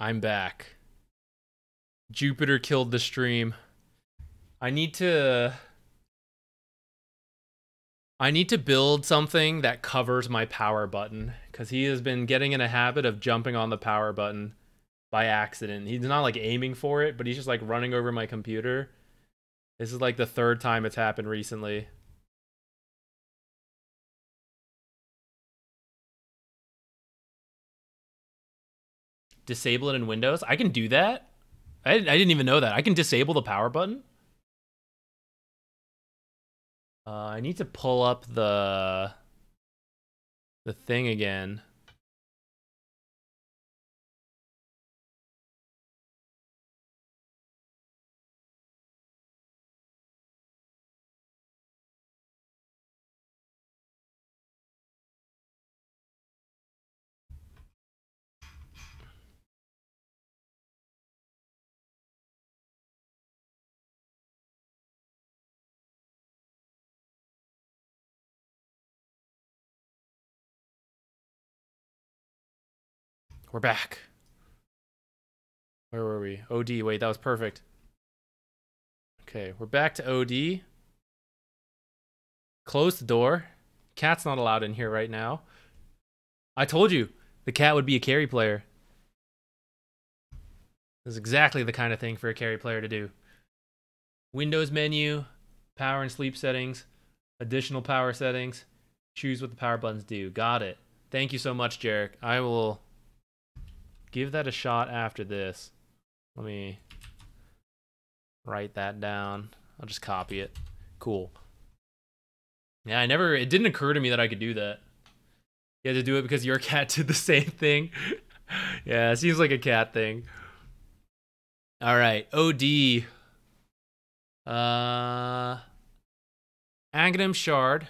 I'm back. Jupiter killed the stream. I need to build something that covers my power button because he has been getting in a habit of jumping on the power button by accident. He's not like aiming for it, but he's just like running over my computer. This is like the third time it's happened recently. Disable it in Windows? I can do that? I didn't even know that. I can disable the power button? I need to pull up the thing again. We're back. Where were we? OD. Wait, that was perfect. Okay, we're back to OD. Close the door. Cat's not allowed in here right now. I told you, the cat would be a carry player. This is exactly the kind of thing for a carry player to do. Windows menu, power and sleep settings, additional power settings. Choose what the power buttons do. Got it. Thank you so much, Jarek. I will give that a shot after this. Let me write that down. I'll just copy it. Cool. Yeah, it didn't occur to me that I could do that. You had to do it because your cat did the same thing. Yeah, it seems like a cat thing. All right, OD. Aghanim Shard.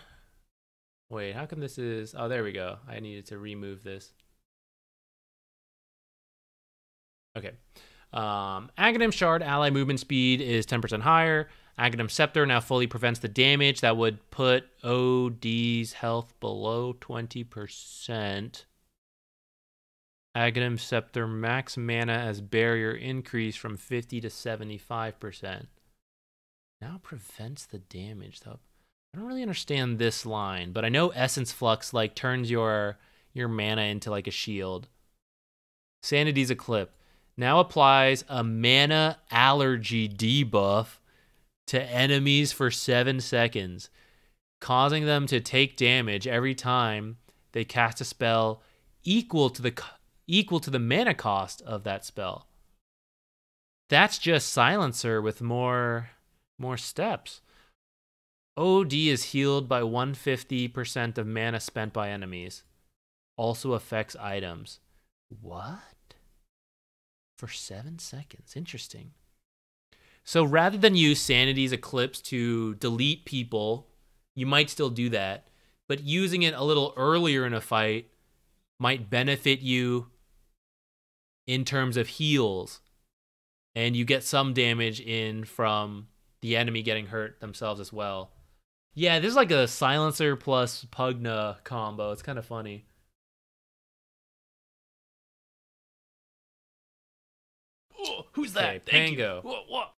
Wait, how come this is... Oh, there we go. I needed to remove this. Okay. Aghanim Shard ally movement speed is 10% higher. Aghanim Scepter now fully prevents the damage. That would put OD's health below 20%. Aghanim Scepter max mana as barrier increase from 50 to 75%. Now prevents the damage though. I don't really understand this line, but I know Essence Flux like turns your mana into like a shield. Sanity's Eclipse now applies a mana allergy debuff to enemies for 7 seconds, causing them to take damage every time they cast a spell equal to the mana cost of that spell. That's just Silencer with more steps. OD is healed by 150% of mana spent by enemies. Also affects items. What? For 7 seconds. Interesting. So rather than use Sanity's Eclipse to delete people, you might still do that, but using it a little earlier in a fight might benefit you in terms of heals, and you get some damage in from the enemy getting hurt themselves as well. Yeah, this is like a Silencer plus Pugna combo. It's kind of funny. Oh, who's that? Okay, Pango. What?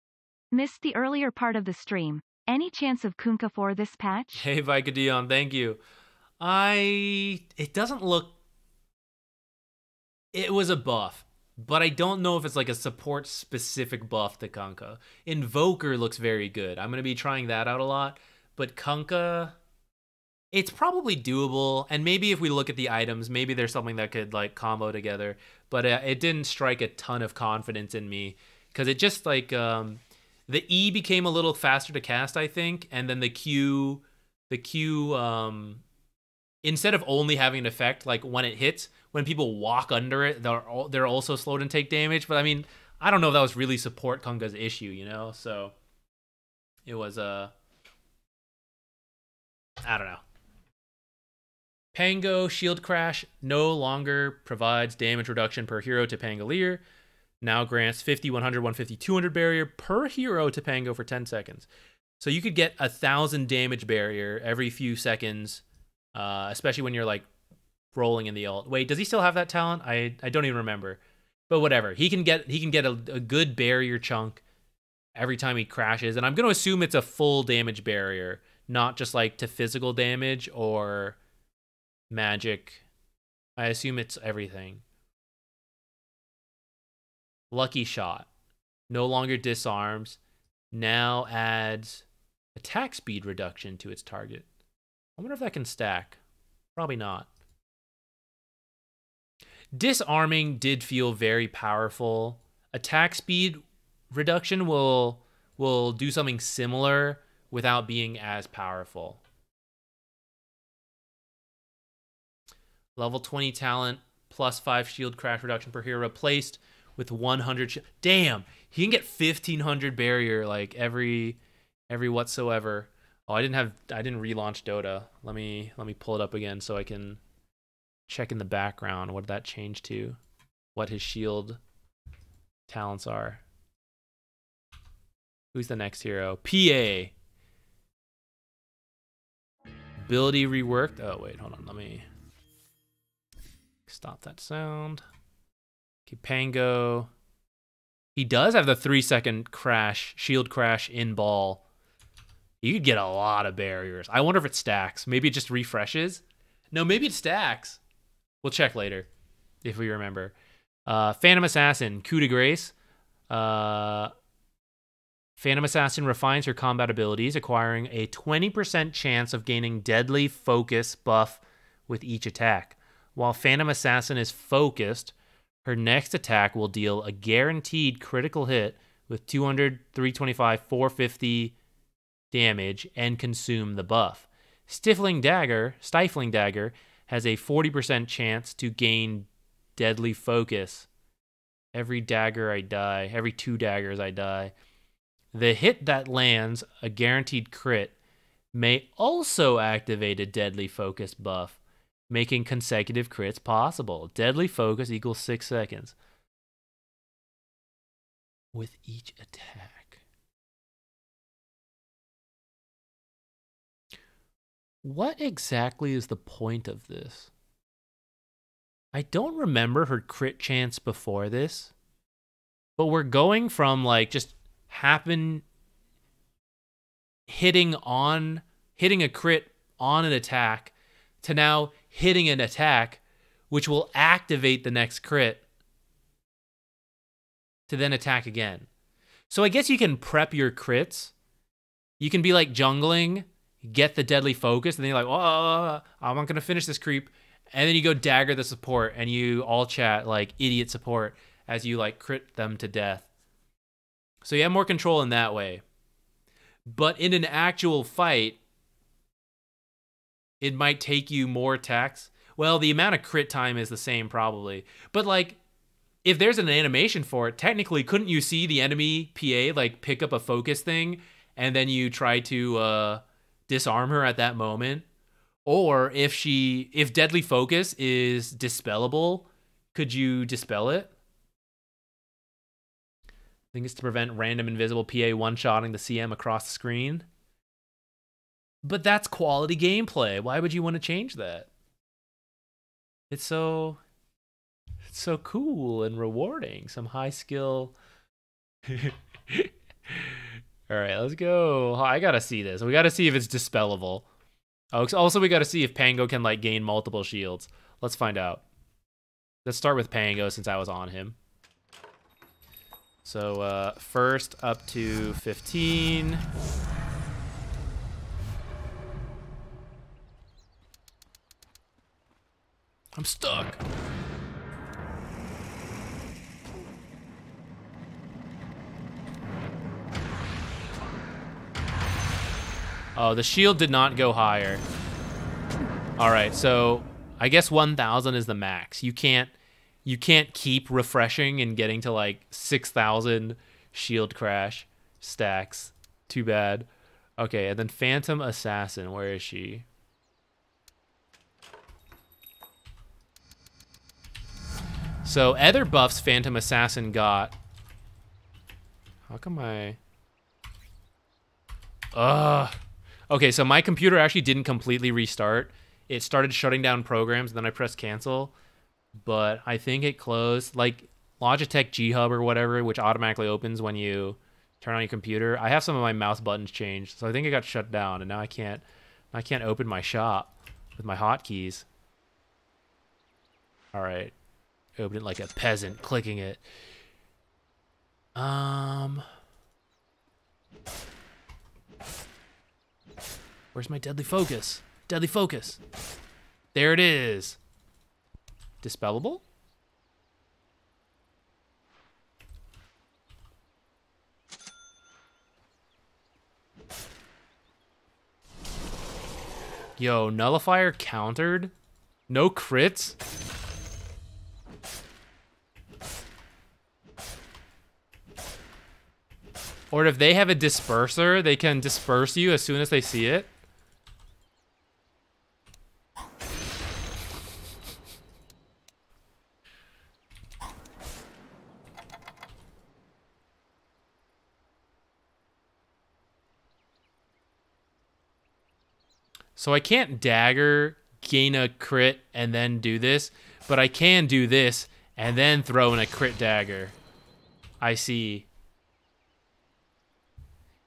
Missed the earlier part of the stream. Any chance of Kunkka for this patch? Hey, Vicadion, thank you. It doesn't look... It was a buff, but I don't know if it's like a support-specific buff to Kunkka. Invoker looks very good. I'm going to be trying that out a lot, but Kunkka... It's probably doable, and maybe if we look at the items, maybe there's something that could like combo together, but it didn't strike a ton of confidence in me, because it just like... the E became a little faster to cast, I think, and then the Q, instead of only having an effect, like when it hits, when people walk under it, they're also slowed and take damage. But I mean, I don't know if that was really support Kunkka's issue, you know? So it was, I don't know. Pango Shield Crash no longer provides damage reduction per hero to Pangolier. Now grants 50, 100, 150, 200 barrier per hero to Pango for 10 seconds. So you could get 1,000 damage barrier every few seconds, especially when you're like rolling in the ult. Wait, does he still have that talent? I don't even remember. But whatever. He can get a good barrier chunk every time he crashes, and I'm going to assume it's a full damage barrier, not just like to physical damage or magic. I assume it's everything. Lucky Shot. No longer disarms. Now adds attack speed reduction to its target. I wonder if that can stack. Probably not. Disarming did feel very powerful. Attack speed reduction will do something similar without being as powerful. Level 20 talent, +5 shield crash reduction per hero, replaced with 100. Damn, he can get 1500 barrier like every whatsoever. Oh, I didn't relaunch Dota. Let me pull it up again so I can check in the background what that changed to, what his shield talents are. Who's the next hero? PA. Ability reworked. Oh wait, hold on. Let me stop that sound. Okay, Pango. He does have the 3-second crash, shield crash in ball. You could get a lot of barriers. I wonder if it stacks. Maybe it just refreshes. No, maybe it stacks. We'll check later if we remember. Phantom Assassin, coup de grace. Phantom Assassin refines her combat abilities, acquiring a 20% chance of gaining deadly focus buff with each attack. While Phantom Assassin is focused, her next attack will deal a guaranteed critical hit with 200, 325, 450 damage and consume the buff. Stifling Dagger has a 40% chance to gain deadly focus. Every 2 daggers I die. The hit that lands a guaranteed crit may also activate a deadly focus buff, making consecutive crits possible. Deadly focus equals 6 seconds with each attack. What exactly is the point of this? I don't remember her crit chance before this, but we're going from like just hitting a crit on an attack to now hitting an attack which will activate the next crit to then attack again. So I guess you can prep your crits. You can be like jungling, get the deadly focus, and then you're like, oh, I'm not going to finish this creep. And then you go dagger the support, and you all chat like idiot support as you like crit them to death. So you have more control in that way. But in an actual fight, it might take you more attacks. Well, the amount of crit time is the same probably. But like, if there's an animation for it, technically, couldn't you see the enemy PA like pick up a focus thing, and then you try to disarm her at that moment? Or if deadly focus is dispellable, could you dispel it? I think it's to prevent random invisible PA one-shotting the CM across the screen. But that's quality gameplay. Why would you want to change that? It's so cool and rewarding. Some high skill. All right, let's go. I gotta see this. We gotta see if it's dispellable. Oh, also we gotta see if Pango can like gain multiple shields. Let's find out. Let's start with Pango since I was on him. So first up to 15. I'm stuck. Oh, the shield did not go higher. All right, so I guess 1,000 is the max. You can't keep refreshing and getting to like 6,000 shield crash stacks. Too bad. Okay, and then Phantom Assassin, where is she? So other buffs Phantom Assassin got. How come Okay, so my computer actually didn't completely restart. It started shutting down programs, and then I pressed cancel. But I think it closed. Like, Logitech G Hub or whatever, which automatically opens when you turn on your computer. I have some of my mouse buttons changed, so I think it got shut down, and now I can't open my shop with my hotkeys. All right, open it like a peasant, clicking it. Where's my deadly focus? Deadly focus. There it is. Dispellable? Yo, nullifier countered? No crits? Or if they have a disperser, they can disperse you as soon as they see it? So I can't dagger, gain a crit, and then do this, but I can do this and then throw in a crit dagger. I see.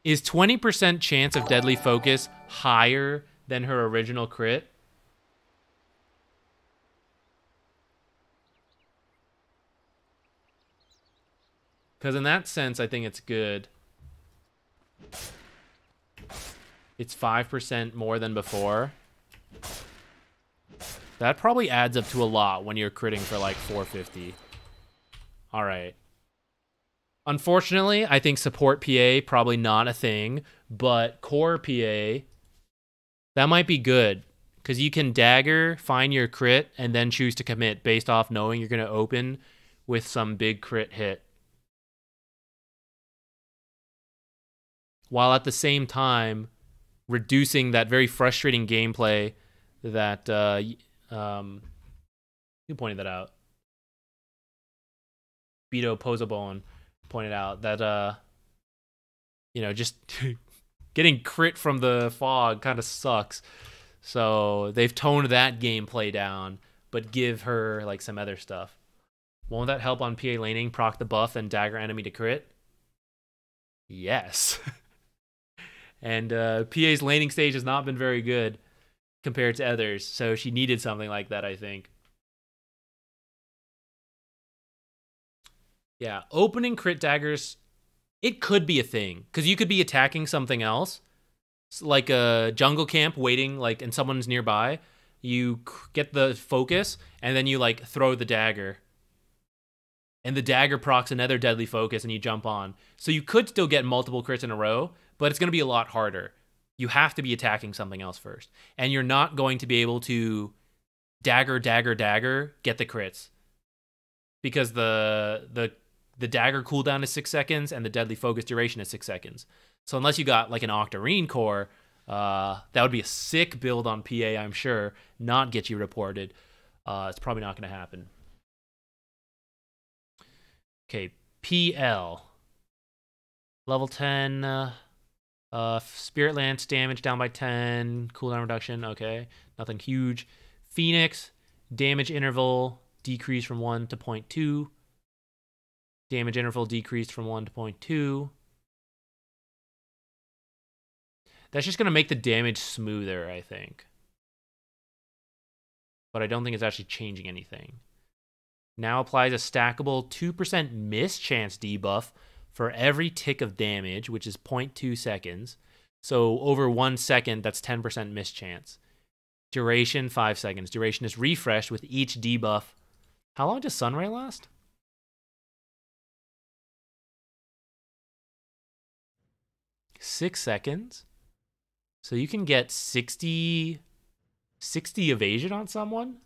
Is 20% chance of deadly focus higher than her original crit? Because in that sense, I think it's good. It's 5% more than before. That probably adds up to a lot when you're critting for like 450. All right. Unfortunately, I think support PA probably not a thing, but core PA, that might be good because you can dagger, find your crit, and then choose to commit based off knowing you're going to open with some big crit hit. While at the same time, reducing that very frustrating gameplay that who pointed that out? Beto Pozobon pointed out that you know, just getting crit from the fog kind of sucks. So they've toned that gameplay down, but give her like some other stuff. Won't that help on PA laning? Proc the buff and dagger enemy to crit? Yes. And PA's laning stage has not been very good compared to others, so she needed something like that, I think. Yeah, opening crit daggers, it could be a thing, because you could be attacking something else, like a jungle camp waiting, like, and someone's nearby. You get the focus, and then you, like, throw the dagger. And the dagger procs another deadly focus, and you jump on. So you could still get multiple crits in a row, but it's going to be a lot harder. You have to be attacking something else first. And you're not going to be able to dagger, get the crits. Because the dagger cooldown is 6 seconds, and the deadly focus duration is 6 seconds. So unless you got like an Octarine core, that would be a sick build on PA, I'm sure. Not get you reported. It's probably not going to happen. Okay, PL. Level 10, Spirit Lance damage down by 10, cooldown reduction, okay, nothing huge. Phoenix, damage interval decreased from 1 to 0.2. Damage interval decreased from 1 to 0.2. That's just going to make the damage smoother, I think. But I don't think it's actually changing anything. Now applies a stackable 2% miss chance debuff for every tick of damage, which is 0.2 seconds. So over 1 second, that's 10% miss chance. Duration, 5 seconds. Duration is refreshed with each debuff. How long does Sunray last? Six seconds. So you can get 60 evasion on someone?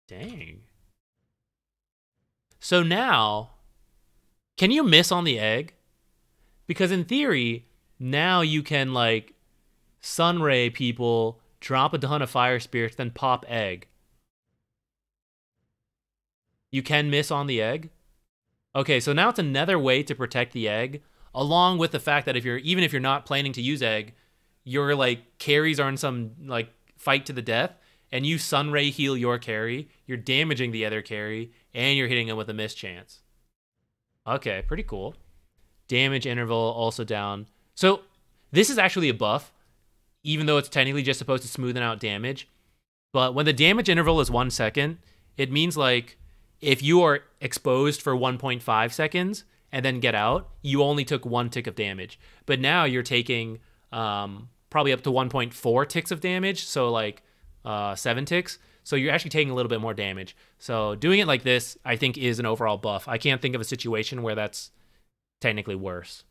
Dang. So now, can you miss on the egg? Because in theory, now you can, like, Sunray people, drop a ton of fire spirits, then pop egg. You can miss on the egg? Okay, so now it's another way to protect the egg, along with the fact that even if you're not planning to use egg, your, like, carries are in some, like, fight to the death, and you Sunray heal your carry, you're damaging the other carry, and you're hitting him with a mischance. Okay, pretty cool. Damage interval also down. So this is actually a buff, even though it's technically just supposed to smoothen out damage. But when the damage interval is 1 second, it means like if you are exposed for 1.5 seconds and then get out, you only took 1 tick of damage. But now you're taking probably up to 1.4 ticks of damage, so like 7 ticks. So you're actually taking a little bit more damage. So doing it like this, I think, is an overall buff. I can't think of a situation where that's technically worse.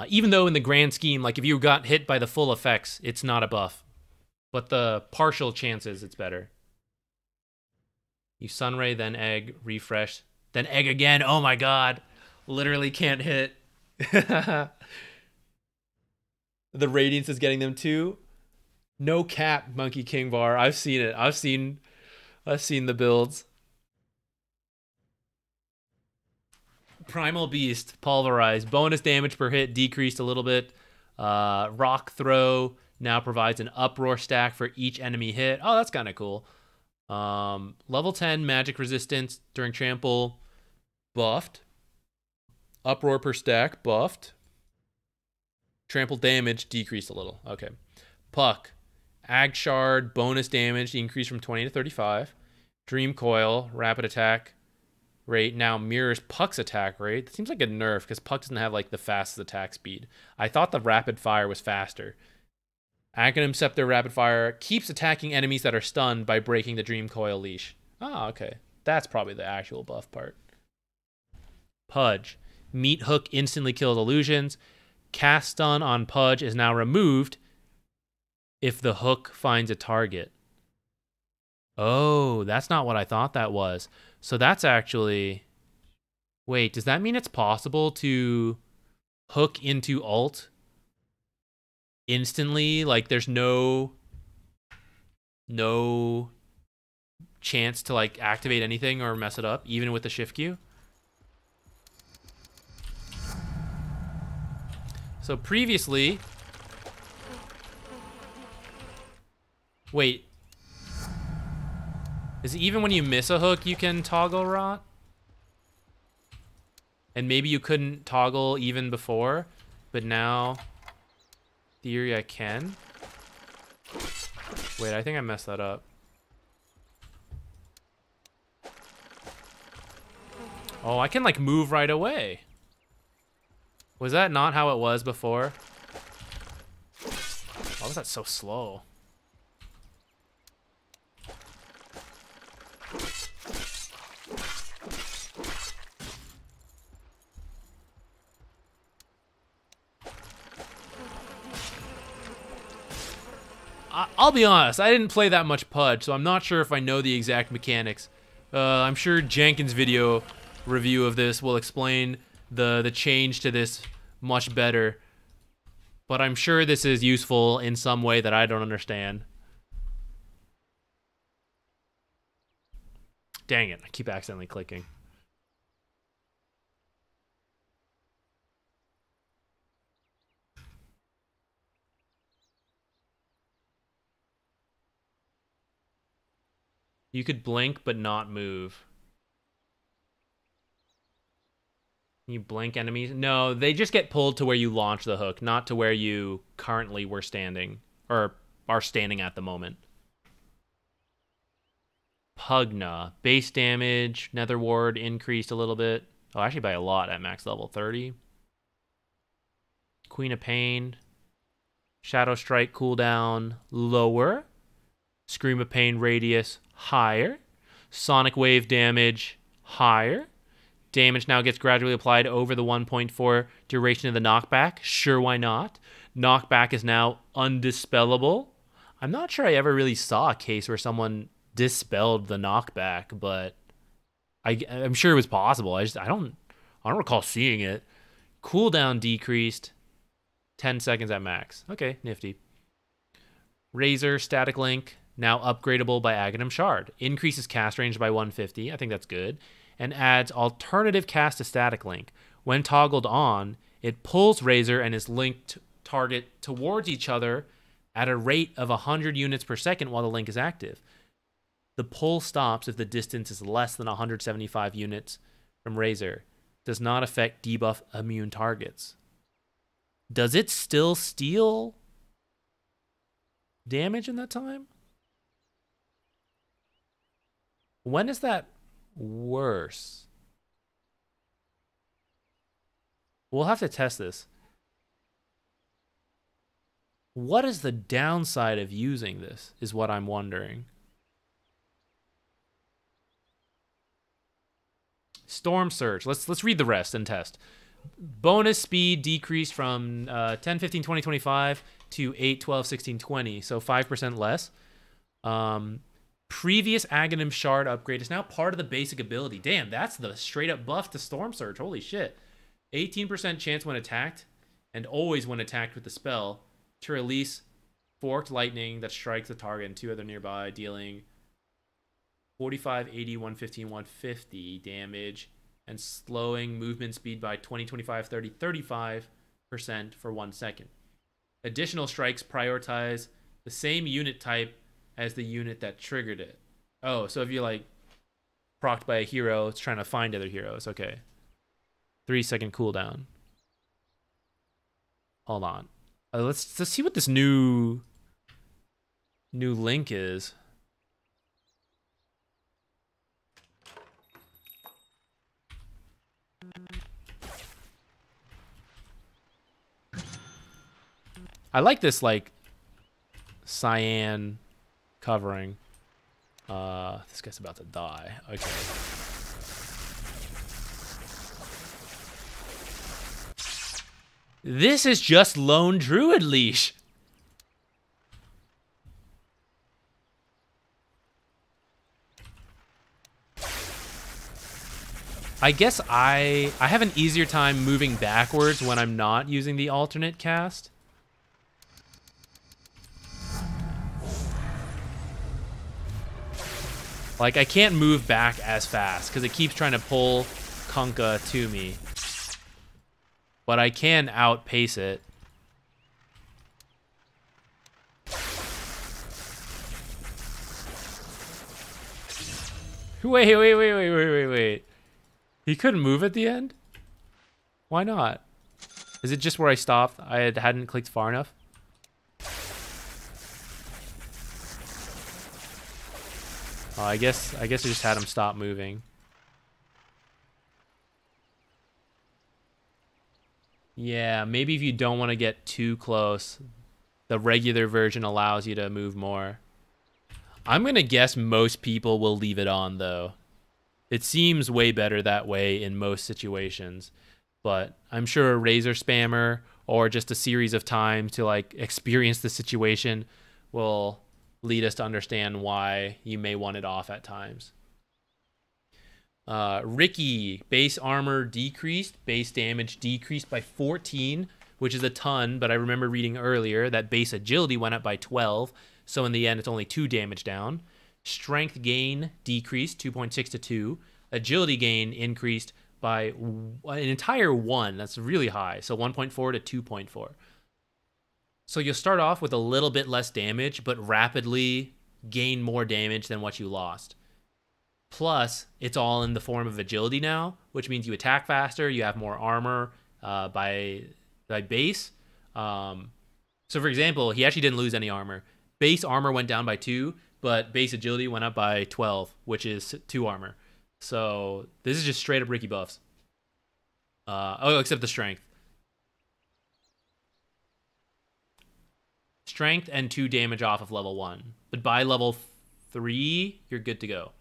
Even though in the grand scheme, like if you got hit by the full effects, it's not a buff. But the partial chances, it's better. You Sunray, then egg, refresh, then egg again. Oh my god. Literally can't hit. The Radiance is getting them too. No cap, Monkey King Bar. I've seen it. I've seen the builds. Primal Beast, Pulverize. Bonus damage per hit decreased a little bit. Rock Throw now provides an uproar stack for each enemy hit. Oh, that's kind of cool. Level 10 magic resistance during trample, buffed. Uproar per stack, buffed. Trample damage decreased a little. Okay. Puck. Ag Shard, bonus damage increased from 20 to 35. Dream Coil, rapid attack rate now mirrors Puck's attack rate. That seems like a nerf because Puck doesn't have like the fastest attack speed. I thought the rapid fire was faster. Aghanim Scepter rapid fire keeps attacking enemies that are stunned by breaking the Dream Coil leash. Oh, okay. That's probably the actual buff part. Pudge. Meat Hook instantly kills illusions. Cast stun on Pudge is now removed if the hook finds a target. Oh, that's not what I thought that was. So that's actually... Wait, does that mean it's possible to hook into ult instantly? Like there's no chance to like activate anything or mess it up, even with the shift Q? So previously... Wait. Is it even when you miss a hook you can toggle rot? And maybe you couldn't toggle even before, but now, theory I can. Wait, I think I messed that up. Oh, I can like move right away. Was that not how it was before? Why was that so slow? I'll be honest, I didn't play that much Pudge, so I'm not sure if I know the exact mechanics. I'm sure Jenkins' video review of this will explain the change to this much better. But I'm sure this is useful in some way that I don't understand. Dang it, I keep accidentally clicking. You could blink but not move. You blink enemies? No, they just get pulled to where you launch the hook, not to where you currently were standing, or are standing at the moment. Pugna. Base damage, Nether Ward increased a little bit. Oh, actually by a lot at max level 30. Queen of Pain. Shadow Strike cooldown lower. Scream of Pain radius higher. Sonic Wave damage higher. Damage now gets gradually applied over the 1.4 duration of the knockback. Sure, why not? Knockback is now undispellable. I'm not sure I ever really saw a case where someone dispelled the knockback, but I'm sure it was possible. I don't recall seeing it. Cooldown decreased 10 seconds at max. Okay, nifty. Razor static link now upgradable by Aghanim Shard. Increases cast range by 150. I think that's good. And adds alternative cast to static link. When toggled on, it pulls Razor and his linked target towards each other at a rate of 100 units per second while the link is active. The pull stops if the distance is less than 175 units from Razor. Does not affect debuff immune targets. Does it still steal damage in that time? When is that worse? We'll have to test this. What is the downside of using this is what I'm wondering. Storm Surge. Let's read the rest and test. Bonus speed decreased from 10, 15, 20, 25 to 8, 12, 16, 20. So 5% less. Previous Aghanim Shard upgrade is now part of the basic ability. Damn, that's the straight up buff to Storm Surge. Holy shit. 18% chance when attacked, and always when attacked with the spell, to release Forked Lightning that strikes the target and 2 other nearby, dealing 45, 80, 115, 150 damage, and slowing movement speed by 20, 25, 30, 35% for 1 second. Additional strikes prioritize the same unit type as the unit that triggered it. Oh, so if you're like procced by a hero, it's trying to find other heroes. Okay. 3-second cooldown. Hold on. Let's see what this new link is. I like this like cyan covering. This guy's about to die. Okay. This is just Lone Druid Leash. I guess I have an easier time moving backwards when I'm not using the alternate cast. Like, I can't move back as fast because it keeps trying to pull Kunkka to me. But I can outpace it. Wait. He couldn't move at the end? Why not? Is it just where I stopped? I hadn't clicked far enough? Oh, I guess I just had him stop moving. Yeah, maybe if you don't want to get too close, the regular version allows you to move more. I'm going to guess most people will leave it on, though. It seems way better that way in most situations. But I'm sure a Razor spammer or just a series of times to like experience the situation will lead us to understand why you may want it off at times. Ricky, base armor decreased, base damage decreased by 14, which is a ton, but I remember reading earlier that base agility went up by 12, so in the end it's only 2 damage down. Strength gain decreased 2.6 to 2. Agility gain increased by an entire 1. That's really high, so 1.4 to 2.4. So you'll start off with a little bit less damage, but rapidly gain more damage than what you lost. Plus, it's all in the form of agility now, which means you attack faster, you have more armor by base. So for example, he actually didn't lose any armor. Base armor went down by 2, but base agility went up by 12, which is 2 armor. So this is just straight up Ricky buffs. Oh, except the strength. Strength and 2 damage off of level 1. But by level 3, you're good to go.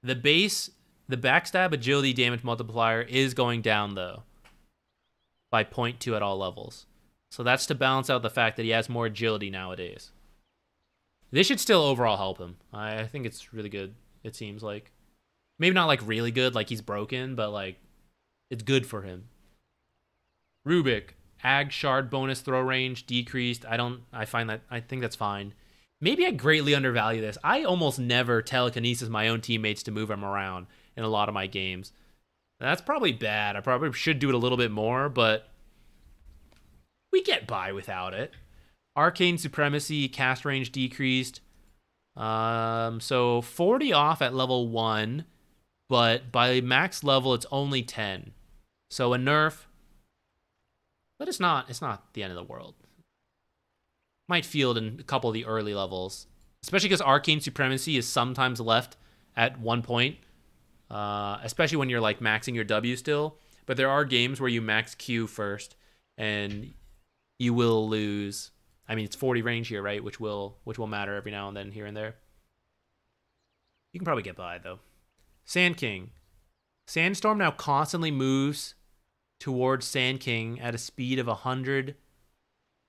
The backstab agility damage multiplier is going down, though, by 0.2 at all levels. So that's to balance out the fact that he has more agility nowadays. This should still overall help him. I think it's really good, it seems like. Maybe not, like, really good, like he's broken, but, like, it's good for him. Rubik, Ag Shard bonus throw range decreased. I think that's fine. Maybe I greatly undervalue this. I almost never telekinesis my own teammates to move them around in a lot of my games. That's probably bad. I probably should do it a little bit more, but we get by without it. Arcane Supremacy, cast range decreased. So 40 off at level 1, but by max level, it's only 10. So a nerf, but it's not the end of the world. Might feel it in a couple of the early levels, especially because Arcane Supremacy is sometimes left at one point, especially when you're like maxing your W still. But there are games where you max Q first, and you will lose. I mean, it's 40 range here, right? Which will matter every now and then here and there. You can probably get by though. Sand King. Sandstorm now constantly moves towards Sand King at a speed of 100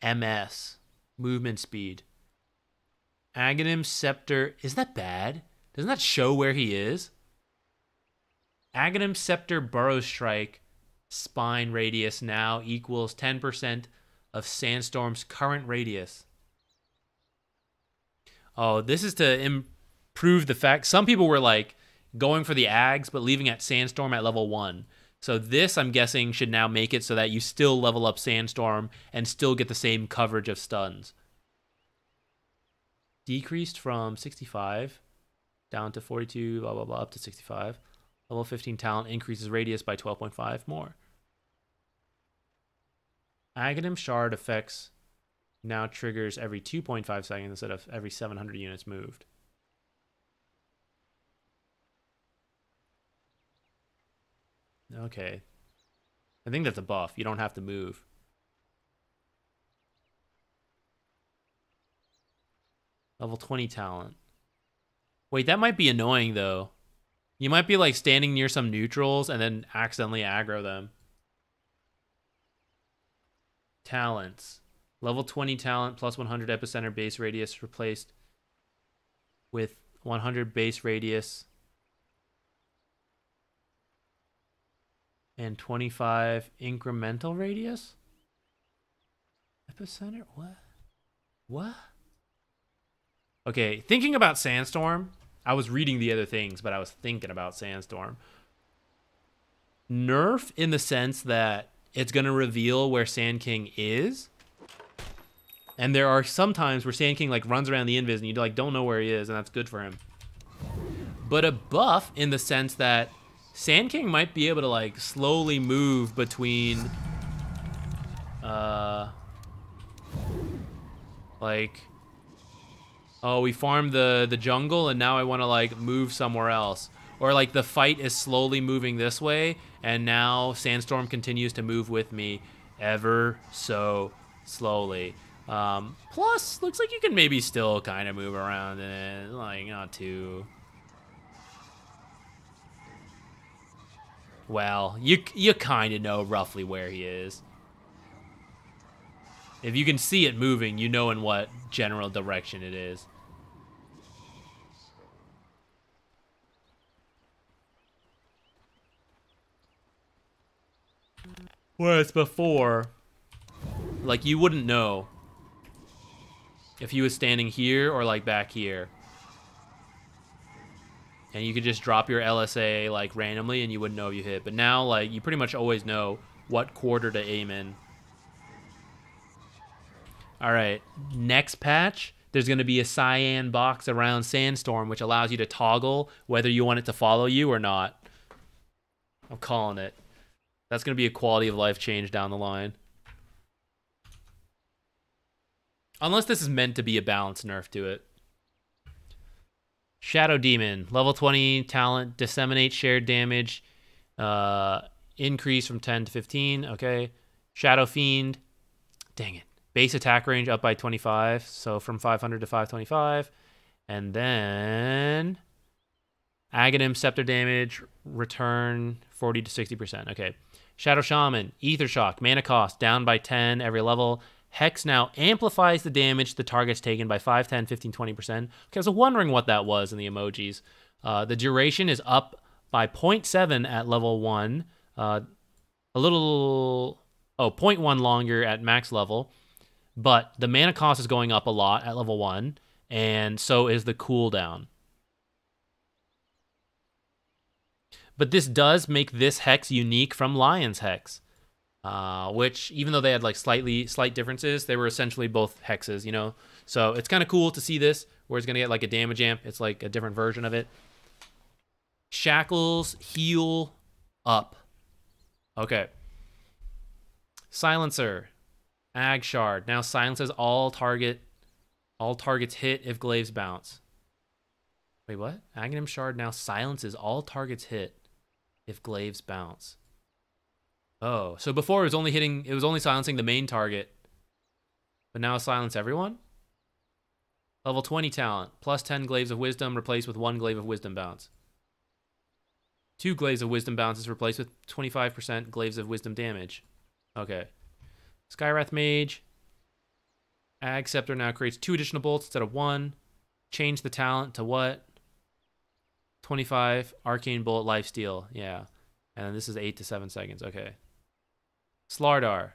ms movement speed. Aghanim Scepter, is that bad? Doesn't that show where he is? Aghanim Scepter Burrow Strike spine radius now equals 10% of Sandstorm's current radius. Oh, this is to improve the fact some people were like going for the Ags but leaving at Sandstorm at level 1. So this, I'm guessing, should now make it so that you still level up Sandstorm and still get the same coverage of stuns. Decreased from 65 down to 42, blah, blah, blah, up to 65. Level 15 talent increases radius by 12.5 more. Aghanim Shard effects now triggers every 2.5 seconds instead of every 700 units moved. Okay. I think that's a buff. You don't have to move. Level 20 talent. Wait, that might be annoying, though. You might be, like, standing near some neutrals and then accidentally aggro them. Talents. Level 20 talent plus 100 epicenter base radius replaced with 100 base radius and 25 incremental radius? Epicenter? What? Okay, thinking about Sandstorm, I was reading the other things, but I was thinking about Sandstorm. Nerf in the sense that it's going to reveal where Sand King is. And there are some times where Sand King like runs around the invis and you like don't know where he is, and that's good for him. But a buff in the sense that Sand King might be able to like slowly move between like, oh, we farmed the jungle and now I want to like move somewhere else. Or like the fight is slowly moving this way and now Sandstorm continues to move with me ever so slowly. Plus, looks like you can maybe still kind of move around and like not too. Well, you kind of know roughly where he is. If you can see it moving, you know in what general direction it is. Whereas before, like you wouldn't know if he was standing here or like back here. And you could just drop your LSA like randomly and you wouldn't know if you hit. But now like you pretty much always know what quarter to aim in. Alright, next patch, there's going to be a cyan box around Sandstorm which allows you to toggle whether you want it to follow you or not. I'm calling it. That's going to be a quality of life change down the line. Unless this is meant to be a balanced nerf to it. Shadow Demon, level 20 talent, disseminate shared damage, increase from 10 to 15, okay. Shadow Fiend, dang it. Base attack range up by 25, so from 500 to 525. And then Aghanim Scepter damage, return 40 to 60%, okay. Shadow Shaman, Ether Shock, mana cost down by 10 every level. Hex now amplifies the damage the target's taken by 5, 10, 15, 20%. Okay, I was wondering what that was in the emojis. The duration is up by 0.7 at level 1. A little, 0.1 longer at max level. But the mana cost is going up a lot at level 1. And so is the cooldown. But this does make this Hex unique from Lion's Hex. which even though they had like slight differences, they were essentially both hexes, you know? So it's kind of cool to see this, where it's going to get like a damage amp. It's like a different version of it. Shackles, heal, up. Okay. Silencer, Ag Shard. Now silences all targets hit if glaives bounce. Wait, what? Aghanim Shard now silences all targets hit if glaives bounce. Oh, so before it was only silencing the main target, but now silence everyone? Level 20 talent, plus 10 glaives of wisdom replaced with 1 glaive of wisdom bounce. 2 glaives of wisdom bounce is replaced with 25% glaives of wisdom damage. Okay. Skywrath Mage. Ag Scepter now creates 2 additional bolts instead of 1. Change the talent to what? 25 Arcane Bolt Lifesteal. Yeah. And then this is 8 to 7 seconds. Okay. Slardar.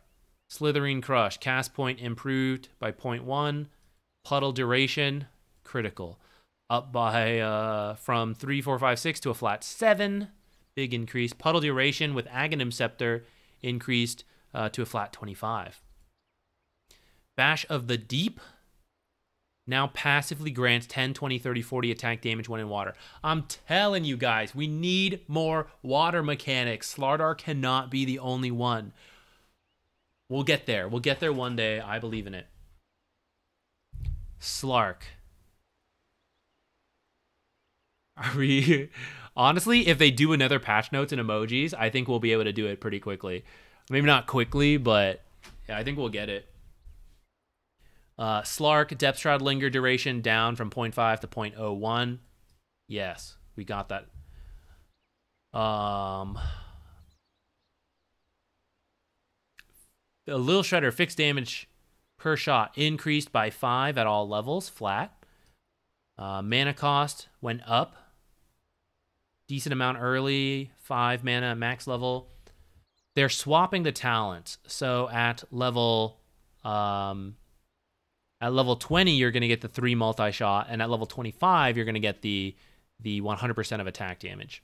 Slithering Crush. Cast point improved by 0.1. Puddle duration. Critical. Up by from 3, 4, 5, 6 to a flat 7. Big increase. Puddle duration with Aghanim Scepter increased to a flat 25. Bash of the Deep now passively grants 10, 20, 30, 40 attack damage when in water. I'm telling you guys, we need more water mechanics. Slardar cannot be the only one. We'll get there. We'll get there one day. I believe in it. Slark. Are we... Honestly, if they do another patch notes and emojis, I think we'll be able to do it pretty quickly. Maybe not quickly, but yeah, I think we'll get it. Slark, Depth Shroud Linger duration down from 0.5 to 0.01. Yes, we got that. A Little Shredder, fixed damage per shot increased by 5 at all levels, flat. Mana cost went up. Decent amount early, 5 mana at max level. They're swapping the talents. So at level 20, you're going to get the 3 multi-shot, and at level 25, you're going to get the 100% of attack damage.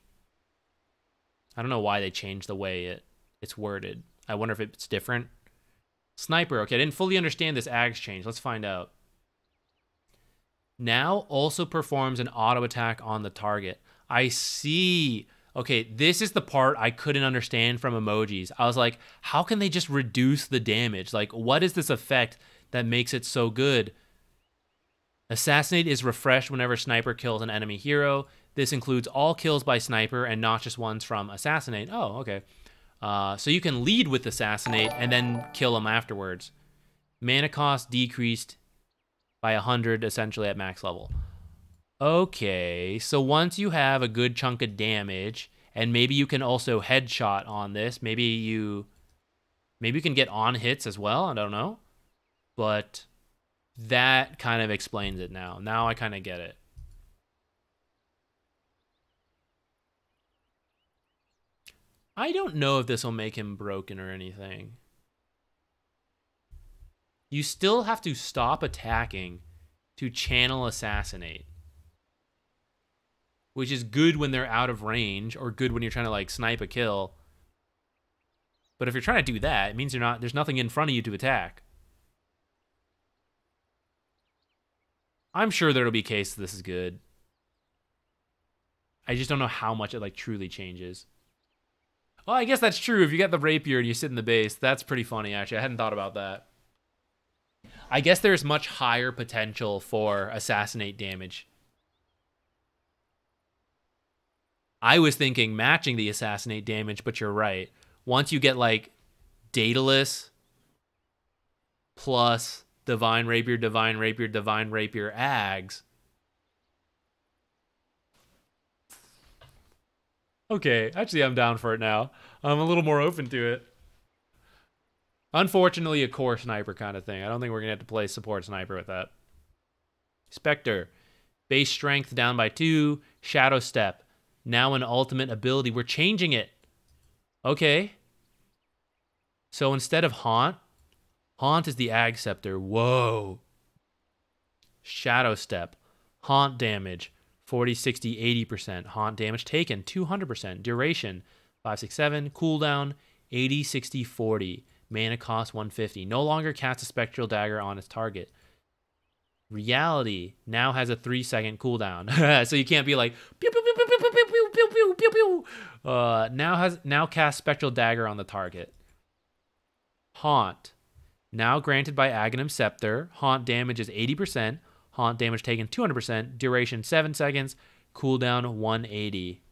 I don't know why they changed the way it's worded. I wonder if it's different. Sniper. Okay, I didn't fully understand this Ag's change. Let's find out. Now also performs an auto attack on the target. I see. Okay, this is the part I couldn't understand from emojis. I was like, how can they just reduce the damage? Like, what is this effect that makes it so good? Assassinate is refreshed whenever Sniper kills an enemy hero. This includes all kills by Sniper and not just ones from Assassinate. Oh, okay. So you can lead with Assassinate and then kill them afterwards. Mana cost decreased by 100 essentially at max level. Okay, so once you have a good chunk of damage, and maybe you can also headshot on this, maybe you can get on hits as well, I don't know. But that kind of explains it now. Now I kind of get it. I don't know if this will make him broken or anything. You still have to stop attacking to channel Assassinate, which is good when they're out of range or good when you're trying to like snipe a kill. But if you're trying to do that, it means there's nothing in front of you to attack. I'm sure there'll be cases this is good. I just don't know how much it like truly changes. Well, I guess that's true. If you get the rapier and you sit in the base, that's pretty funny, actually. I hadn't thought about that. I guess there's much higher potential for Assassinate damage. I was thinking matching the Assassinate damage, but you're right. Once you get, like, Daedalus plus Divine Rapier, Divine Rapier, Divine Rapier, Ags. Okay, actually, I'm down for it now. I'm a little more open to it. Unfortunately, a core sniper kind of thing. I don't think we're going to have to play support sniper with that. Spectre. Base strength down by 2. Shadow Step. Now an ultimate ability. We're changing it. Okay. So instead of Haunt, Haunt is the Ag Scepter. Whoa. Shadow Step. Haunt damage. 40, 60, 80%. Haunt damage taken. 200%. Duration. 5, 6, 7. Cooldown. 80, 60, 40. Mana cost 150. No longer cast a spectral dagger on its target. Reality now has a 3-second cooldown. So you can't be like pew pew pew pew pew pew pew pew pew pew pew. Now cast spectral dagger on the target. Haunt. Now granted by Aghanim Scepter. Haunt damage is 80%. Haunt damage taken 200%. Duration 7 seconds. Cooldown 180.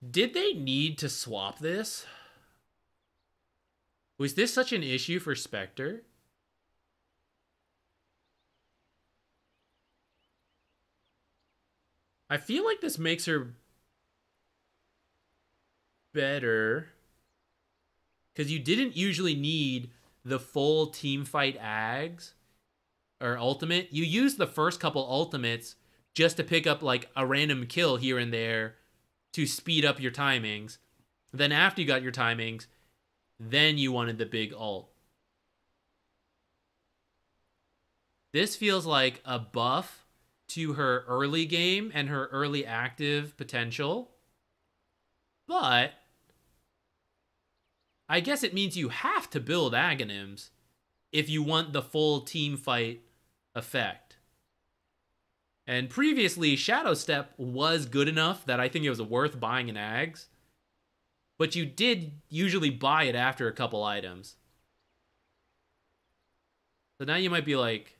Did they need to swap this? Was this such an issue for Spectre? I feel like this makes her better. Because you didn't usually need the full team fight Ags or ultimate. You used the first couple ultimates just to pick up like a random kill here and there to speed up your timings. Then after you got your timings, then you wanted the big ult. This feels like a buff to her early game and her early active potential. But I guess it means you have to build Aghanims if you want the full team fight effect. And previously, Shadow Step was good enough that I think it was worth buying an Ags. But you did usually buy it after a couple items. So now you might be like,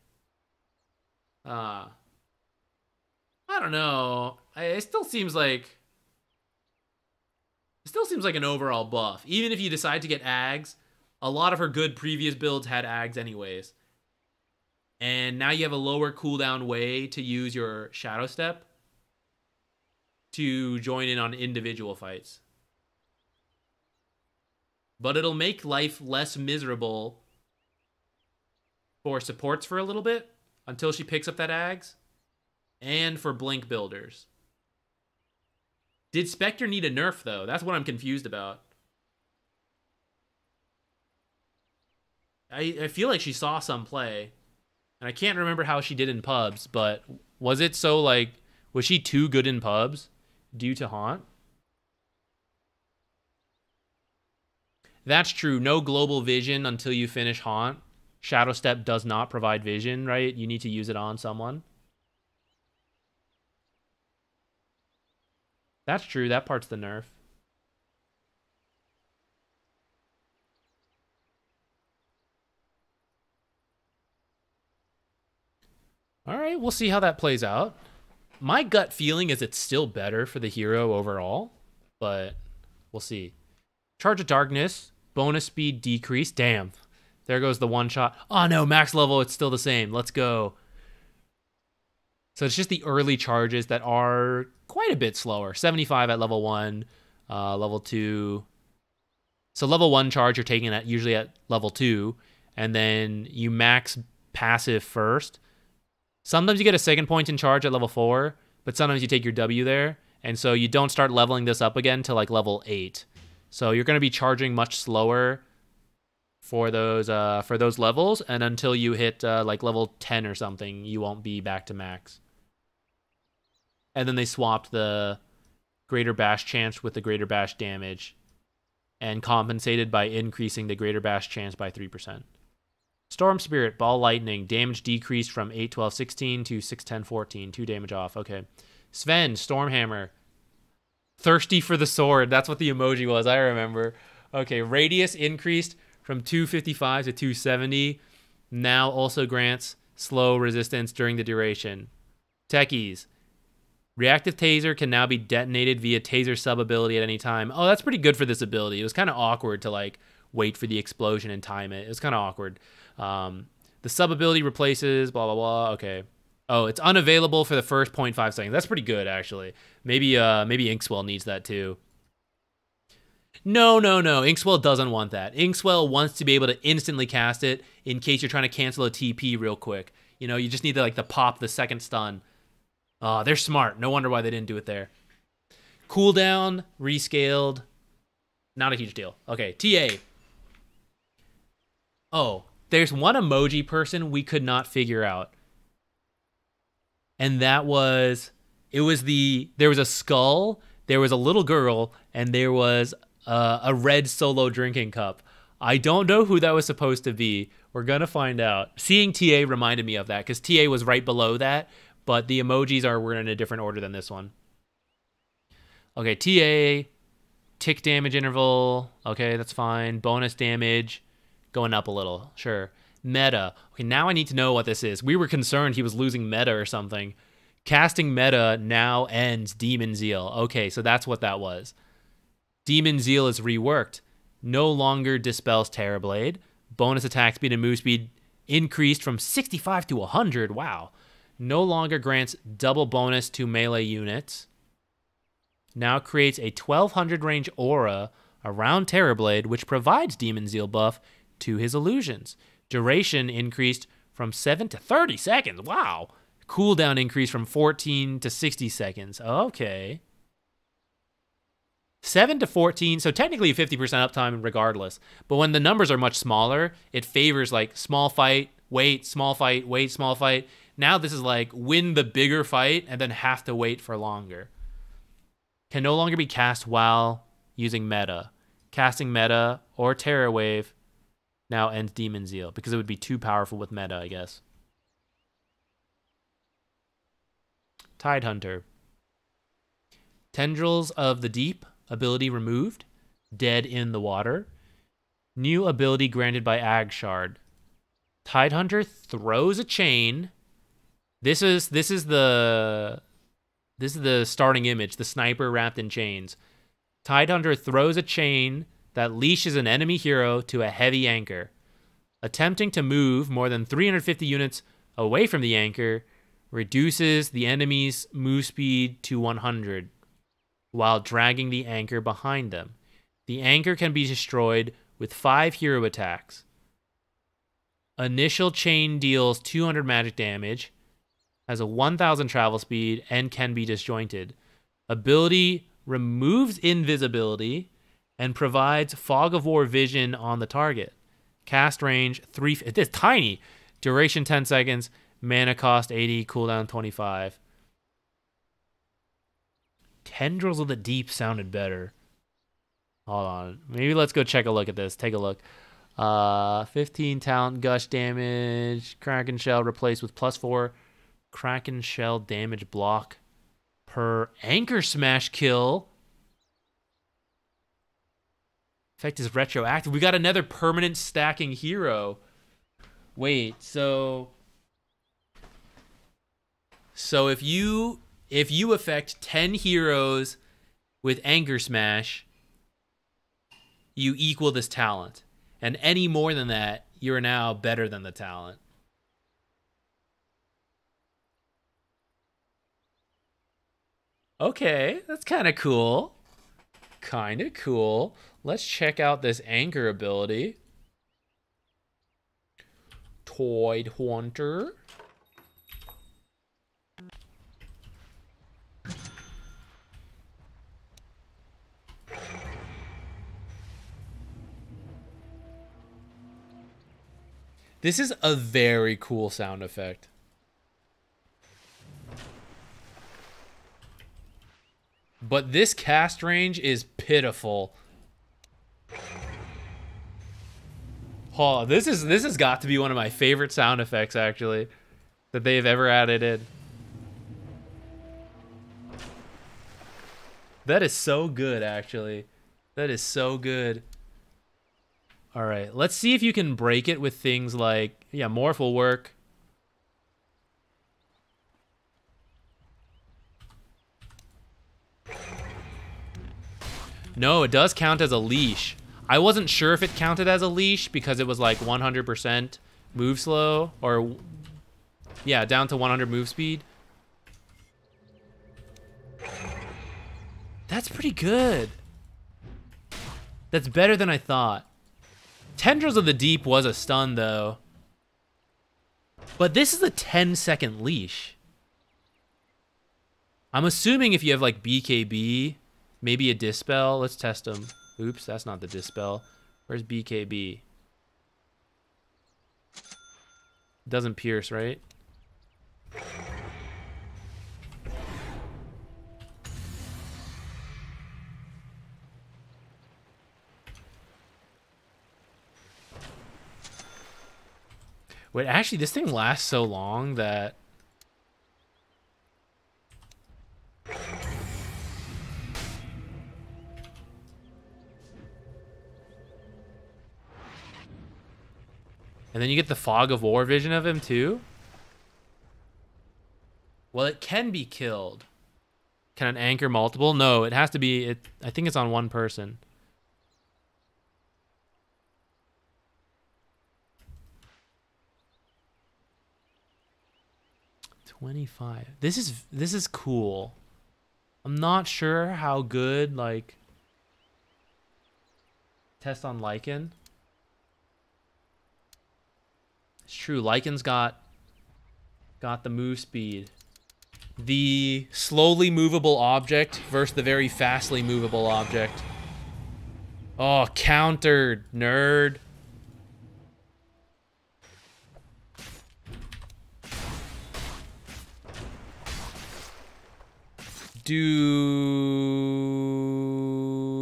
I don't know. It still seems like an overall buff. Even if you decide to get Ags, a lot of her good previous builds had Ags anyways. And now you have a lower cooldown way to use your Shadow Step to join in on individual fights. But it'll make life less miserable for supports for a little bit until she picks up that Ags. And for Blink builders. Did Spectre need a nerf, though? That's what I'm confused about. I feel like she saw some play. And I can't remember how she did in pubs, but was it so, like, was she too good in pubs due to Haunt? That's true. No global vision until you finish Haunt. Shadow Step does not provide vision, right? You need to use it on someone. That's true. That part's the nerf. All right, we'll see how that plays out. My gut feeling is it's still better for the hero overall, but we'll see. Charge of Darkness, bonus speed decrease. Damn. There goes the one shot. Oh no, max level, it's still the same. Let's go. So it's just the early charges that are quite a bit slower. 75 at level 1, level 2. So level 1 charge you're taking at usually at level 2, and then you max passive first. Sometimes you get a second point in charge at level 4, but sometimes you take your W there, and so you don't start leveling this up again till like level 8. So you're going to be charging much slower for those levels, and until you hit like level 10 or something, you won't be back to max. And then they swapped the greater bash chance with the greater bash damage and compensated by increasing the greater bash chance by 3%. Storm Spirit, Ball Lightning, damage decreased from 8, 12, 16 to 6, 10, 14. 2 damage off. Okay. Sven, Stormhammer. Thirsty for the sword. That's what the emoji was, I remember. Okay, radius increased from 255 to 270. Now also grants slow resistance during the duration. Techies. Reactive Taser can now be detonated via Taser sub ability at any time. Oh, that's pretty good for this ability. It was kind of awkward to like wait for the explosion and time it. It was kind of awkward. The sub ability replaces blah blah blah. Okay. Oh, it's unavailable for the first 0.5 seconds. That's pretty good actually. Maybe Inkswell needs that too. No. Inkswell doesn't want that. Inkswell wants to be able to instantly cast it in case you're trying to cancel a TP real quick. You know, you just need to like pop the second stun. They're smart. No wonder why they didn't do it there. Cooldown, rescaled. Not a huge deal. Okay, TA. Oh, there's one emoji person we could not figure out. And that was, there was a skull, there was a little girl, and there was a red solo drinking cup. I don't know who that was supposed to be. We're going to find out. Seeing TA reminded me of that because TA was right below that, but the emojis were in a different order than this one. Okay, TA, tick damage interval. Okay, that's fine. Bonus damage, going up a little. Sure. Meta. Okay, now I need to know what this is. We were concerned he was losing meta or something. Casting meta now ends Demon Zeal. Okay, so that's what that was. Demon Zeal is reworked. No longer dispels Terrorblade. Bonus attack speed and move speed increased from 65 to 100. Wow. No longer grants double bonus to melee units. Now creates a 1200 range aura around Terrorblade, which provides Demon Zeal buff to his illusions. Duration increased from 7 to 30 seconds. Wow. Cooldown increased from 14 to 60 seconds. Okay. 7 to 14, so technically 50% uptime regardless. But when the numbers are much smaller, it favors like small fight, wait, small fight, wait, small fight. Now this is like win the bigger fight and then have to wait for longer. Can no longer be cast while using meta. Casting meta or Terror Wave now ends Demon Zeal because it would be too powerful with meta, I guess. Tidehunter. Tendrils of the Deep. Ability removed. Dead in the Water. New ability granted by Agshard. Tidehunter throws a chain. This is the starting image, the sniper wrapped in chains. Tidehunter throws a chain that leashes an enemy hero to a heavy anchor. Attempting to move more than 350 units away from the anchor reduces the enemy's move speed to 100. While dragging the anchor behind them. The anchor can be destroyed with 5 hero attacks. Initial chain deals 200 magic damage, has a 1000 travel speed, and can be disjointed. Ability removes invisibility and provides fog of war vision on the target. Cast range 3. It's tiny. Duration 10 seconds. Mana cost 80. Cooldown 25. Tendrils of the Deep sounded better. Hold on. Maybe let's go check a look at this. Take a look. 15 talent gush damage. Kraken Shell replaced with +4 Kraken Shell damage block per anchor smash kill. Effect is retroactive. We got another permanent stacking hero. Wait, so if you affect 10 heroes with Anchor Smash, you equal this talent. And any more than that, you're now better than the talent. Okay, that's kind of cool. Kind of cool. Let's check out this Anchor ability. Tidehunter. This is a very cool sound effect. But this cast range is pitiful. Oh, this has got to be one of my favorite sound effects, actually, that they've ever added in. That is so good, actually. That is so good. All right, let's see if you can break it with things like, yeah, Morph will work. No, it does count as a leash. I wasn't sure if it counted as a leash because it was like 100% move slow or, yeah, down to 100 move speed. That's pretty good. That's better than I thought. Tendrils of the Deep was a stun, though. But this is a 10-second leash. I'm assuming if you have, like, BKB, maybe a Dispel. Let's test them. Oops, that's not the Dispel. Where's BKB? Doesn't pierce, right? Wait, actually, this thing lasts so long that... And then you get the fog of war vision of him, too? Well, it can be killed. Can it anchor multiple? No, it has to be... I think it's on one person. $25. This is cool. I'm not sure how good, like... Test on Lycan. It's true. Lycan's got the move speed. The slowly movable object versus the very fastly movable object. Oh, countered, nerd. Do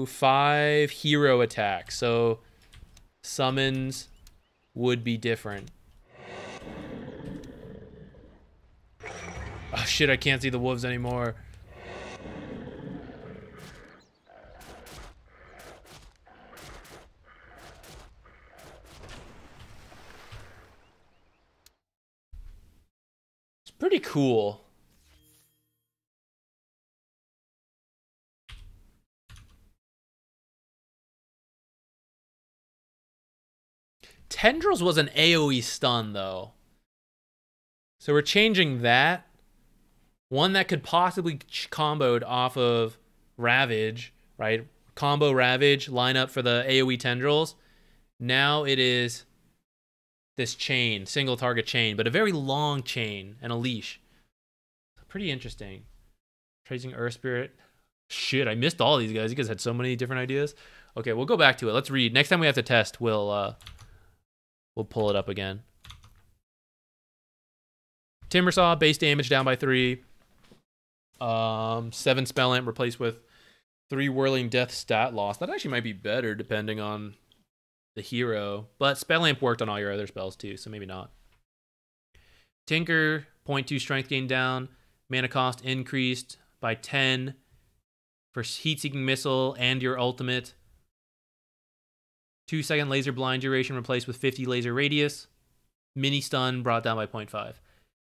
5 hero attacks. So summons would be different. Oh shit, I can't see the wolves anymore. It's pretty cool. Tendrils was an AoE stun, though. So we're changing that. One that could possibly comboed off of Ravage, right? Combo Ravage, line up for the AoE Tendrils. Now it is this chain, single target chain, but a very long chain and a leash. Pretty interesting. Tracing Earth Spirit. Shit, I missed all these guys. You guys had so many different ideas. Okay, we'll go back to it. Let's read. Next time we have to test, we'll pull it up again. Timbersaw, base damage down by 3. 7 Spell Amp replaced with 3 Whirling Death stat loss. That actually might be better depending on the hero. But Spell Amp worked on all your other spells too, so maybe not. Tinker, 0.2 strength gain down. Mana cost increased by 10 for Heat-Seeking Missile and your ultimate. 2-second laser blind duration replaced with 50 laser radius. Mini stun brought down by 0.5.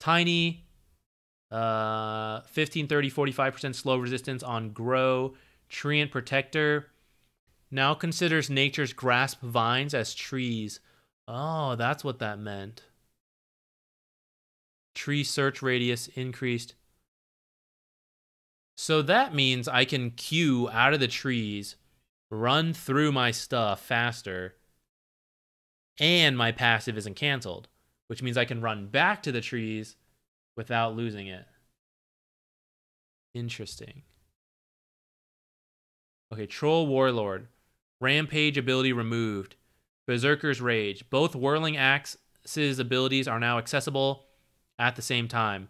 Tiny, 15, 30, 45% slow resistance on Grow. Treant Protector now considers nature's grasp vines as trees. Oh, that's what that meant. Tree search radius increased. So that means I can queue out of the trees, run through my stuff faster, and my passive isn't canceled, which means I can run back to the trees without losing it. Interesting. Okay, Troll Warlord. Rampage ability removed. Berserker's Rage. Both Whirling Axe's abilities are now accessible at the same time.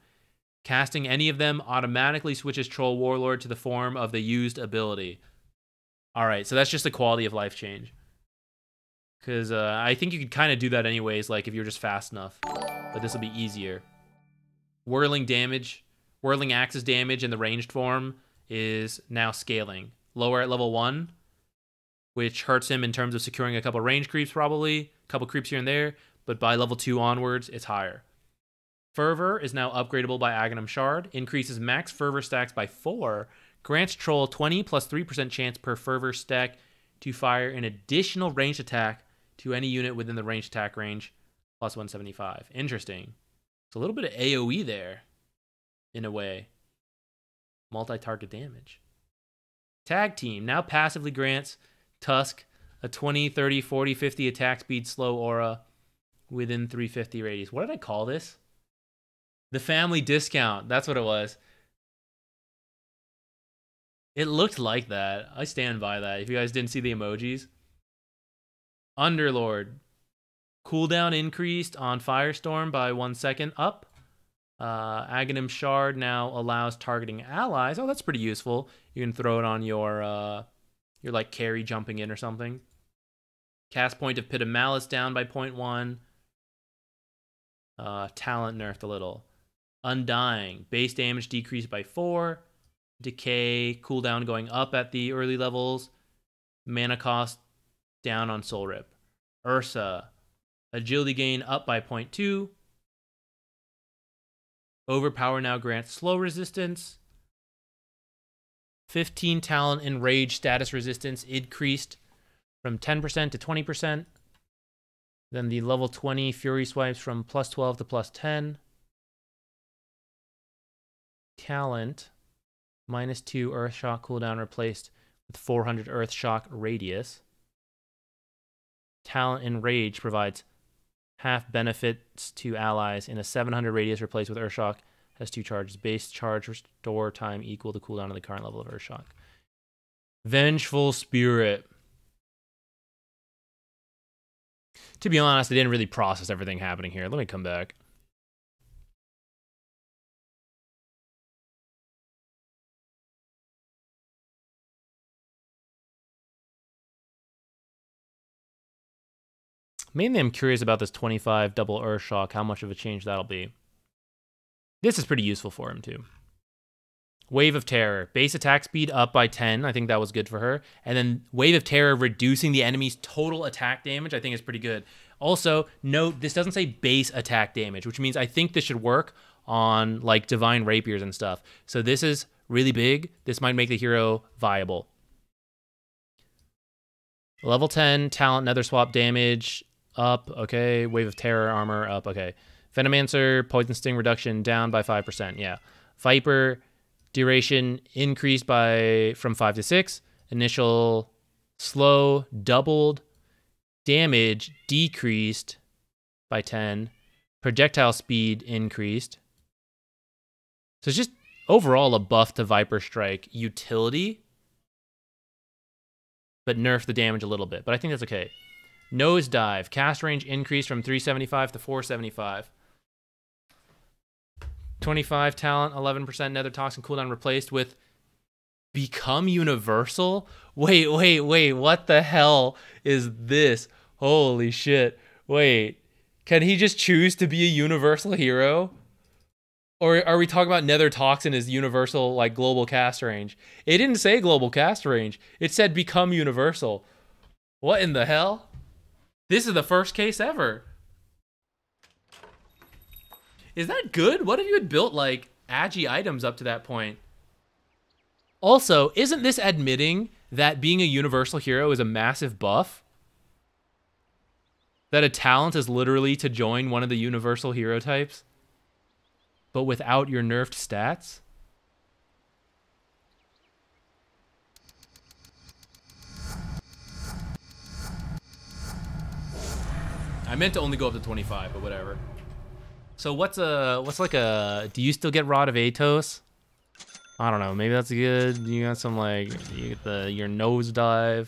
Casting any of them automatically switches Troll Warlord to the form of the used ability. Alright, so that's just a quality of life change. Because I think you could kind of do that anyways, like if you're just fast enough. But this will be easier. Whirling damage. Whirling Axe's damage in the ranged form is now scaling. Lower at level 1, which hurts him in terms of securing a couple range creeps probably. A couple creeps here and there. But by level 2 onwards, it's higher. Fervor is now upgradable by Aghanim Shard. Increases max Fervor stacks by 4. Grants Troll 20 plus 3% chance per Fervor stack to fire an additional ranged attack to any unit within the ranged attack range. Plus 175. Interesting. It's a little bit of AoE there. In a way. Multi-target damage. Tag Team now passively grants Tusk a 20, 30, 40, 50 attack speed slow aura within 350 radius. What did I call this? The family discount. That's what it was. It looked like that. I stand by that. If you guys didn't see the emojis. Underlord. Cooldown increased on Firestorm by 1 second up. Aghanim Shard now allows targeting allies. Oh, that's pretty useful. You can throw it on your like carry jumping in or something. Cast point of Pit of Malice down by 0.1. Talent nerfed a little. Undying. Base damage decreased by 4. Decay, cooldown going up at the early levels. Mana cost down on Soul Rip. Ursa. Agility gain up by 0.2. Overpower now grants slow resistance. 15 talent and rage status resistance increased from 10% to 20%. Then the level 20 Fury swipes from plus 12 to plus 10. Talent, minus 2 Earth Shock cooldown replaced with 400 Earth Shock radius. Talent and Rage provides half benefits to allies in a 700 radius replaced with Earth Shock. Has 2 charges. Base charge restore time equal to cooldown of the current level of Earth Shock. Vengeful Spirit. To be honest, I didn't really process everything happening here. Let me come back. Mainly I'm curious about this 25 double Earth Shock, how much of a change that'll be. This is pretty useful for him too. Wave of Terror. Base attack speed up by 10. I think that was good for her. And then Wave of Terror reducing the enemy's total attack damage, I think is pretty good. Also, note, this doesn't say base attack damage, which means I think this should work on like Divine Rapiers and stuff. So this is really big. This might make the hero viable. Level 10, talent, nether swap damage up. Okay. Wave of Terror, armor up. Okay. Venomancer, poison sting reduction down by 5%. Yeah. Viper, duration increased from 5 to 6. Initial slow doubled. Damage decreased by 10. Projectile speed increased. So it's just overall a buff to Viper Strike utility, but nerf the damage a little bit. But I think that's okay. Nosedive. Cast range increased from 375 to 475. 25 talent, 11% nether toxin cooldown replaced with Become Universal? Wait, what the hell is this? Holy shit. Wait, can he just choose to be a universal hero? Or are we talking about nether toxin as universal, like global cast range? It didn't say global cast range. It said Become Universal. What in the hell? This is the first case ever. Is that good? What if you had built like agi items up to that point? Also, isn't this admitting that being a universal hero is a massive buff? That a talent is literally to join one of the universal hero types, but without your nerfed stats? I meant to only go up to 25, but whatever. So what's like a, do you still get Rod of Atos? I don't know, maybe that's good. You got some like, you get your nosedive.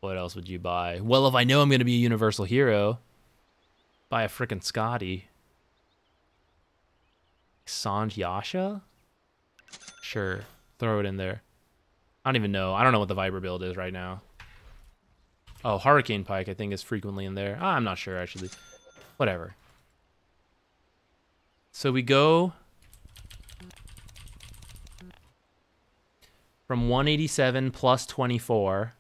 What else would you buy? Well, if I know I'm gonna be a universal hero, buy a frickin' Scotty. Sanj Yasha? Sure, throw it in there. I don't even know. I don't know what the Viper build is right now. Oh, Hurricane Pike, I think, is frequently in there. I'm not sure, actually. Whatever. So we go from 187 plus 24.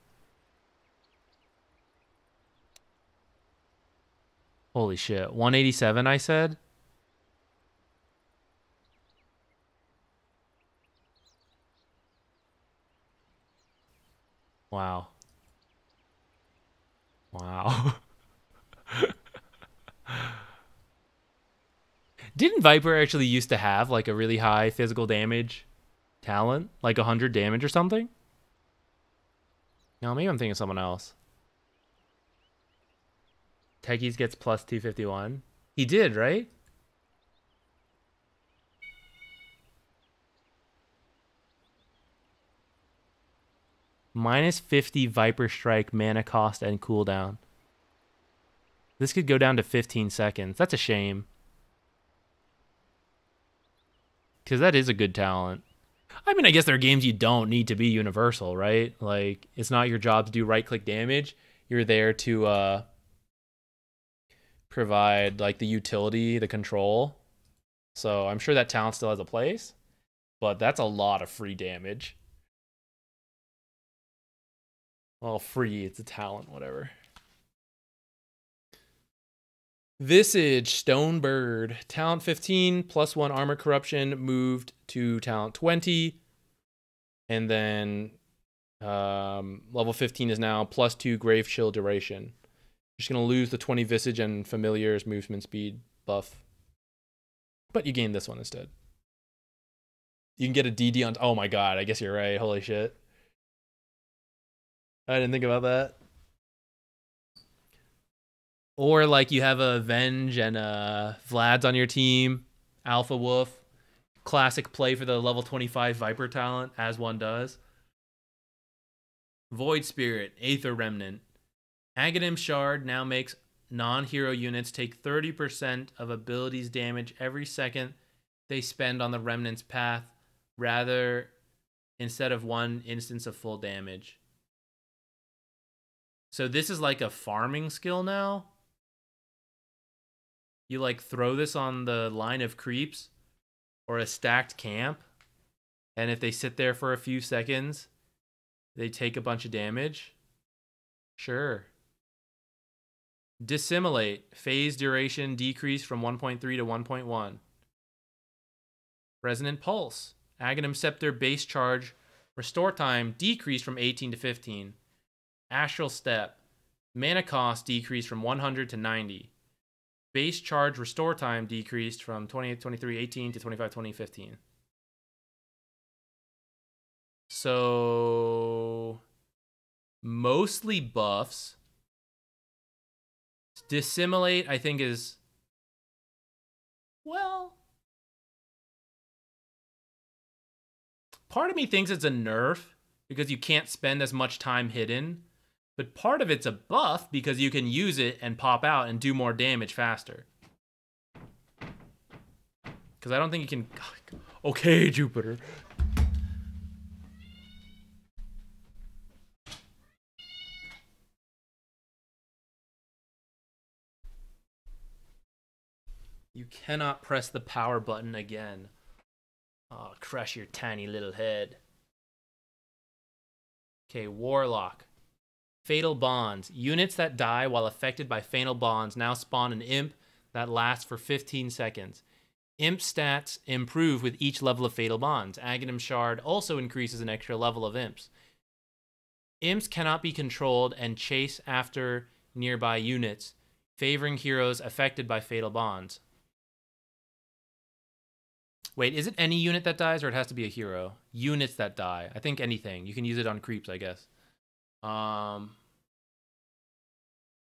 Holy shit. 187, I said? Wow. Wow. Didn't Viper actually used to have like a really high physical damage talent? Like 100 damage or something? No, maybe I'm thinking of someone else. Techies gets plus 251. He did, right? Minus 50 Viper Strike mana cost and cooldown. This could go down to 15 seconds. That's a shame. Because that is a good talent. I mean, I guess there are games you don't need to be universal, right? Like, it's not your job to do right-click damage. You're there to provide like the utility, the control. So I'm sure that talent still has a place, but that's a lot of free damage. Well, free, it's a talent, whatever. Visage, Stonebird, talent 15, +1 armor corruption, moved to talent 20. And then level 15 is now +2 grave chill duration. You're just going to lose the 20 Visage and Familiar's movement speed buff. But you gain this one instead. You can get a DD on... Oh my god, I guess you're right. Holy shit. I didn't think about that. Or like you have a Venge and Vlad's on your team. Alpha Wolf. Classic play for the level 25 Viper talent, as one does. Void Spirit, Aether Remnant. Aghanim Shard now makes non-hero units take 30% of abilities damage every second they spend on the Remnant's path, rather instead of one instance of full damage. So this is like a farming skill now. You like throw this on the line of creeps or a stacked camp, and if they sit there for a few seconds, they take a bunch of damage. Sure. Dissimulate. Phase duration decreased from 1.3 to 1.1. Resonant Pulse. Aghanim Scepter base charge restore time decreased from 18 to 15. Astral Step. Mana cost decreased from 100 to 90. Base charge restore time decreased from 28-23-18 to 25-20-15. So mostly buffs. Dissimulate, I think, is, well, part of me thinks it's a nerf because you can't spend as much time hidden, but part of it's a buff because you can use it and pop out and do more damage faster. Because I don't think you can... Okay, Jupiter. You cannot press the power button again. Oh, crush your tiny little head. Okay, Warlock. Fatal Bonds. Units that die while affected by Fatal Bonds now spawn an imp that lasts for 15 seconds. Imp stats improve with each level of Fatal Bonds. Aghanim Shard also increases an extra level of imps. Imps cannot be controlled and chase after nearby units, favoring heroes affected by Fatal Bonds. Wait, is it any unit that dies, or it has to be a hero? Units that die. I think anything. You can use it on creeps, I guess.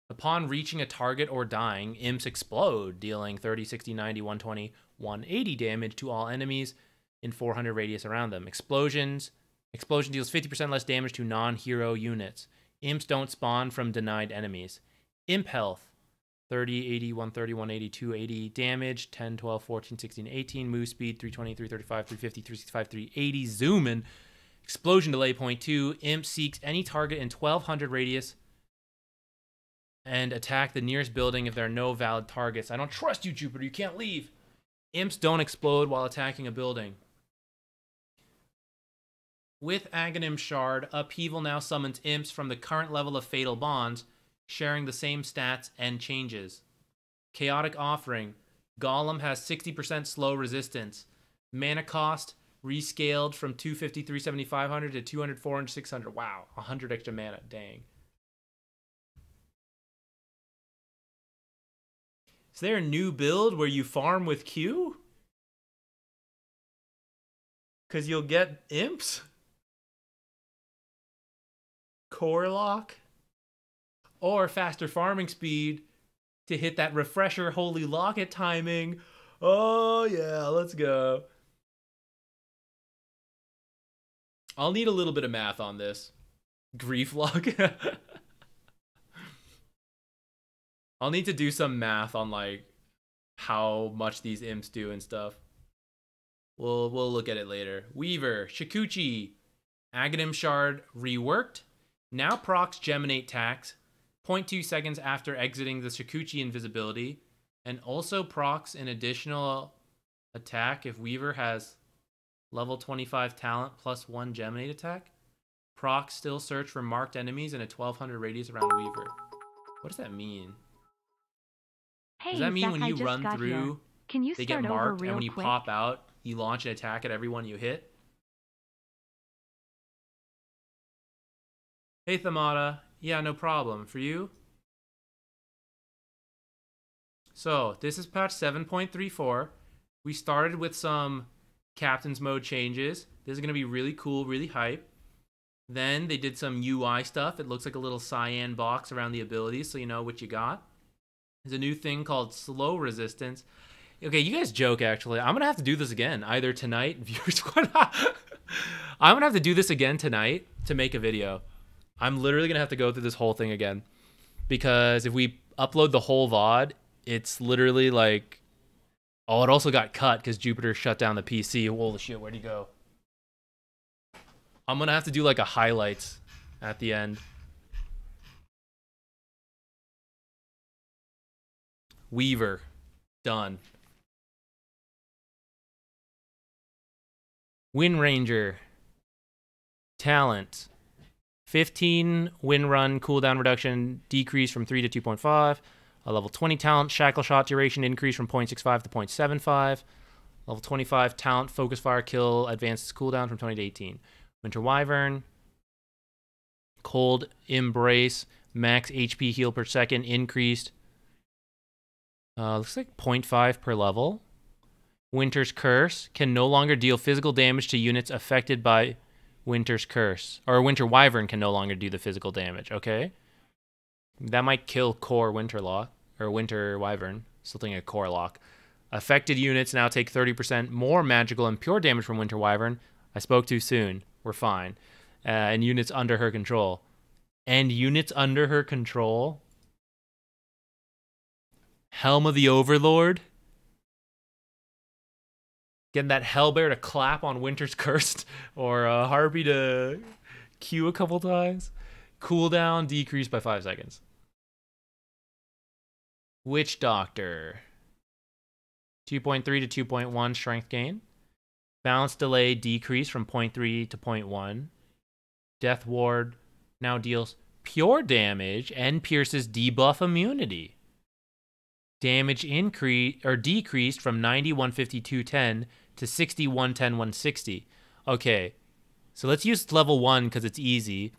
Upon reaching a target or dying, imps explode, dealing 30, 60, 90, 120, 180 damage to all enemies in 400 radius around them. Explosion deals 50% less damage to non-hero units. Imps don't spawn from denied enemies. Imp health. 30, 80, 130, 180, 280 damage, 10, 12, 14, 16, 18, move speed, 320, 335, 350, 365, 380, zoom in. Explosion delay, 0.2. Imp seeks any target in 1200 radius and attack the nearest building if there are no valid targets. I don't trust you, Jupiter. You can't leave. Imps don't explode while attacking a building. With Aghanim Shard, Upheaval now summons imps from the current level of Fatal Bonds, sharing the same stats and changes. Chaotic Offering. Golem has 60% slow resistance. Mana cost rescaled from 250, 370, 500 to 200, 400, 600. Wow, 100 extra mana. Dang. Is there a new build where you farm with Q? Because you'll get imps? Core lock? Or faster farming speed to hit that refresher holy locket timing. Oh yeah, let's go. I'll need a little bit of math on this. Grief lock. I'll need to do some math on like how much these imps do and stuff. We'll look at it later. Weaver, Shikuchi, Aghanim Shard reworked. Now procs Geminate tax 0.2 seconds after exiting the Shikuchi invisibility, and also procs an additional attack if Weaver has level 25 talent plus 1 Geminate attack. Proc still search for marked enemies in a 1200 radius around Weaver. What does that mean? Hey, Does that mean Zach, when I you just run got through, here. Can you they get start over marked, and real when you quick? pop out, you launch an attack at everyone you hit? Hey, Thamada. Yeah, no problem. For you? So, this is patch 7.34. We started with some Captain's Mode changes. This is going to be really cool, really hype. Then they did some UI stuff. It looks like a little cyan box around the abilities, so you know what you got. There's a new thing called Slow Resistance. Okay, you guys joke, actually. I'm going to have to do this again, either tonight. I'm going to have to do this again tonight to make a video. I'm literally going to have to go through this whole thing again. Because if we upload the whole VOD, it's literally like... Oh, it also got cut because Jupiter shut down the PC. Holy shit, where'd he go? I'm going to have to do like a highlights at the end. Weaver. Done. Wind Ranger. Talent. 15 wind run cooldown reduction decrease from 3 to 2.5. A level 20 talent shackle shot duration increase from 0.65 to 0.75. Level 25 talent focus fire kill advances cooldown from 20 to 18. Winter Wyvern. Cold Embrace. Max HP heal per second increased. Looks like 0.5 per level. Winter's Curse can no longer deal physical damage to units affected by Winter's Curse. Or Winter Wyvern can no longer do the physical damage, okay? That might kill Core Winterlock, or Winter Wyvern. Still thinking of Core Lock. Affected units now take 30% more magical and pure damage from Winter Wyvern. I spoke too soon. We're fine. And units under her control. And units under her control? Helm of the Overlord? Getting that Hellbear to clap on Winter's Cursed, or Harpy to Q a couple times. Cooldown decreased by 5 seconds. Witch Doctor. 2.3 to 2.1 strength gain. Balance delay decreased from 0.3 to 0.1. Death Ward now deals pure damage and pierces debuff immunity. Damage increased or decreased from 90, 150, 210 to 60, 110, 160. Okay, so let's use level 1 because it's easy.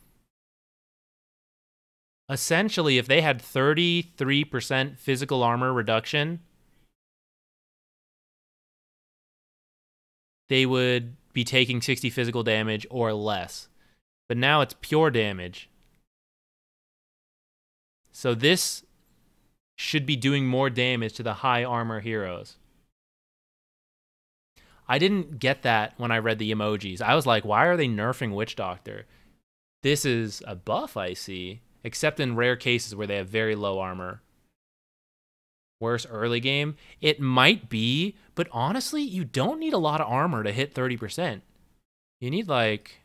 Essentially, if they had 33% physical armor reduction, they would be taking 60 physical damage or less. But now it's pure damage. So this should be doing more damage to the high armor heroes. I didn't get that when I read the emojis. I was like, why are they nerfing Witch Doctor? This is a buff, I see. Except in rare cases where they have very low armor. Worse early game? It might be, but honestly, you don't need a lot of armor to hit 30%. You need like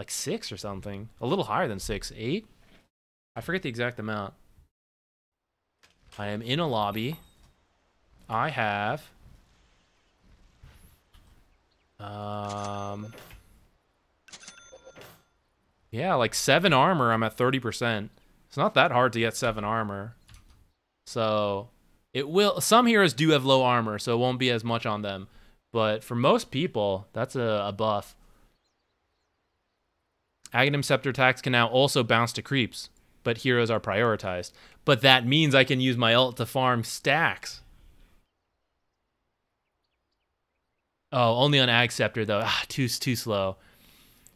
6 or something. A little higher than 6. 8? I forget the exact amount. I am in a lobby. I have... yeah, like 7 armor. I'm at 30%. It's not that hard to get 7 armor. So, it will... Some heroes do have low armor, so it won't be as much on them. But for most people, that's a buff. Aghanim Scepter attacks can now also bounce to creeps, but heroes are prioritized. But that means I can use my ult to farm stacks. Oh, only on Ag Scepter, though. Too slow.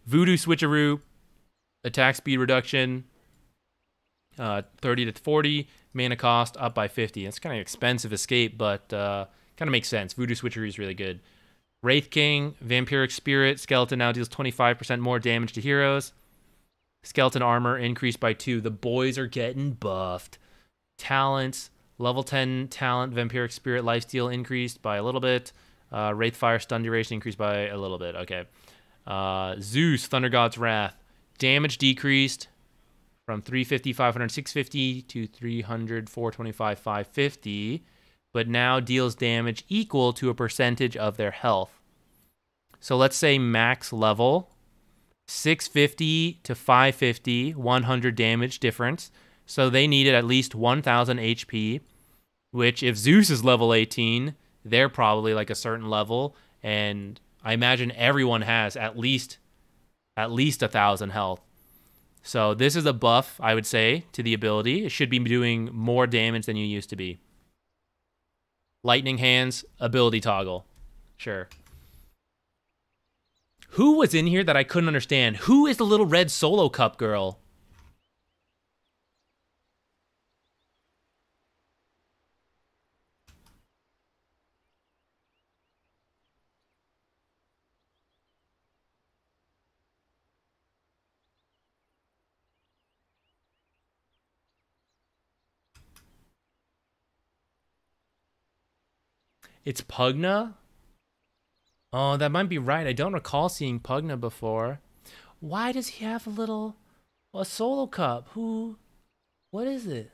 Voodoo Switcheroo. Attack speed reduction. 30 to 40. Mana cost up by 50. It's kind of expensive escape, but kind of makes sense. Voodoo Switcheroo is really good. Wraith King. Vampiric Spirit. Skeleton now deals 25% more damage to heroes. Skeleton armor increased by 2. The boys are getting buffed. Talents. Level 10 talent. Vampiric Spirit lifesteal increased by a little bit. Wraithfire stun duration increased by a little bit. Okay. Zeus, Thunder God's Wrath. Damage decreased. from 350, 500, 650 to 300, 425, 550, but now deals damage equal to a percentage of their health. So let's say max level, 650 to 550, 100 damage difference. So they needed at least 1,000 HP, which if Zeus is level 18, they're probably like a certain level, and I imagine everyone has at least 1,000 health. So this is a buff, I would say, to the ability. It should be doing more damage than you used to be. Lightning Hands, ability toggle. Sure. Who was in here that I couldn't understand? Who is the little red solo cup girl? It's Pugna? Oh, that might be right. I don't recall seeing Pugna before. Why does he have a solo cup? What is it?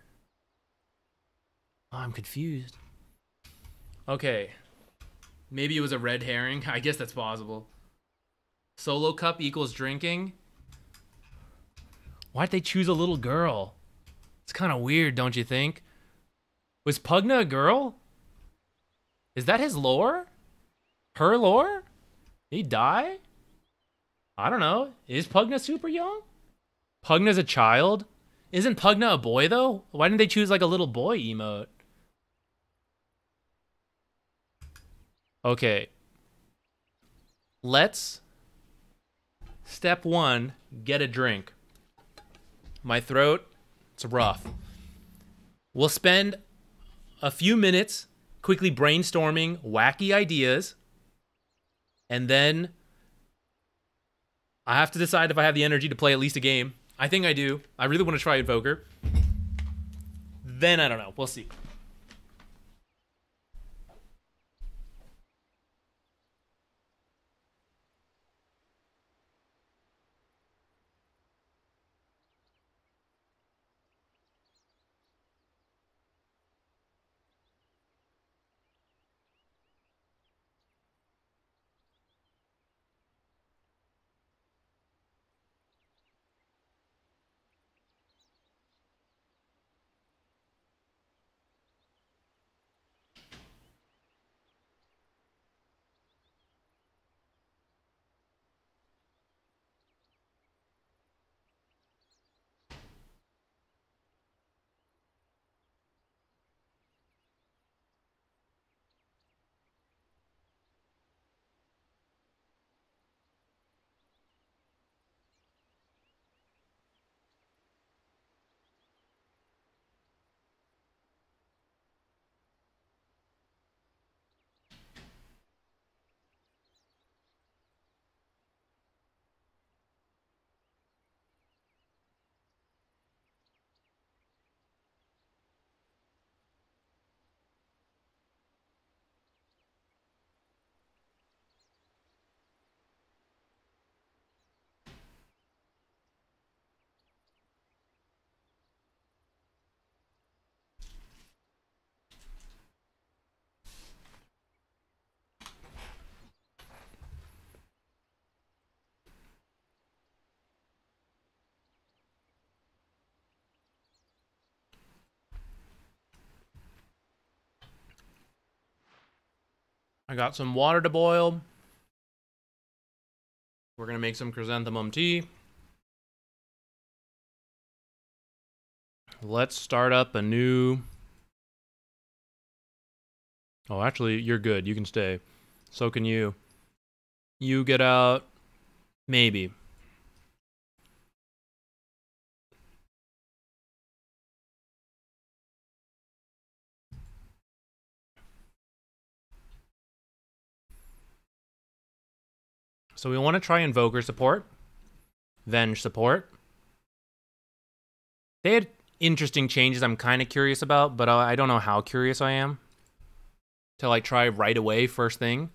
Oh, I'm confused. Okay. Maybe it was a red herring. I guess that's possible. Solo cup equals drinking? Why'd they choose a little girl? It's kind of weird, don't you think? Was Pugna a girl? Is that his lore? Her lore? Did he die? I don't know. Is Pugna super young? Pugna's a child? Isn't Pugna a boy, though? Why didn't they choose, like, a little boy emote? Okay. Let's... Step 1, get a drink. My throat, it's rough. We'll spend a few minutes quickly brainstorming wacky ideas, and then I have to decide if I have the energy to play at least a game. I think I do. I really want to try Invoker. Then I don't know. We'll see. I got some water to boil. We're going to make some chrysanthemum tea. Let's start up a new... Oh, actually, you're good. You can stay. So can you. You get out. Maybe. So we want to try Invoker support. Venge support. They had interesting changes I'm kind of curious about, but I don't know how curious I am to like try right away first thing.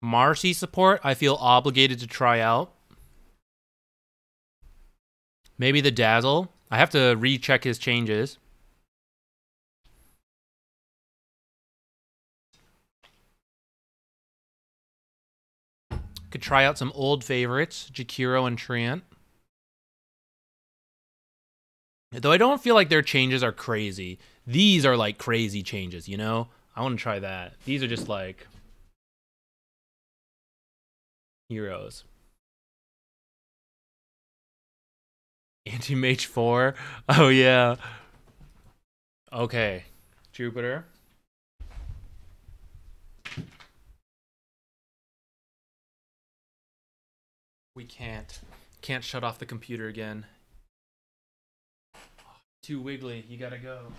Marcy support, I feel obligated to try out. Maybe the Dazzle. I have to recheck his changes. Could try out some old favorites, Jakiro and Treant. Though I don't feel like their changes are crazy. These are like crazy changes, you know? I want to try that. These are just like heroes. Anti-Mage 4? Oh, yeah. Okay. Jupiter. We can't shut off the computer again. Too wiggly. You gotta go.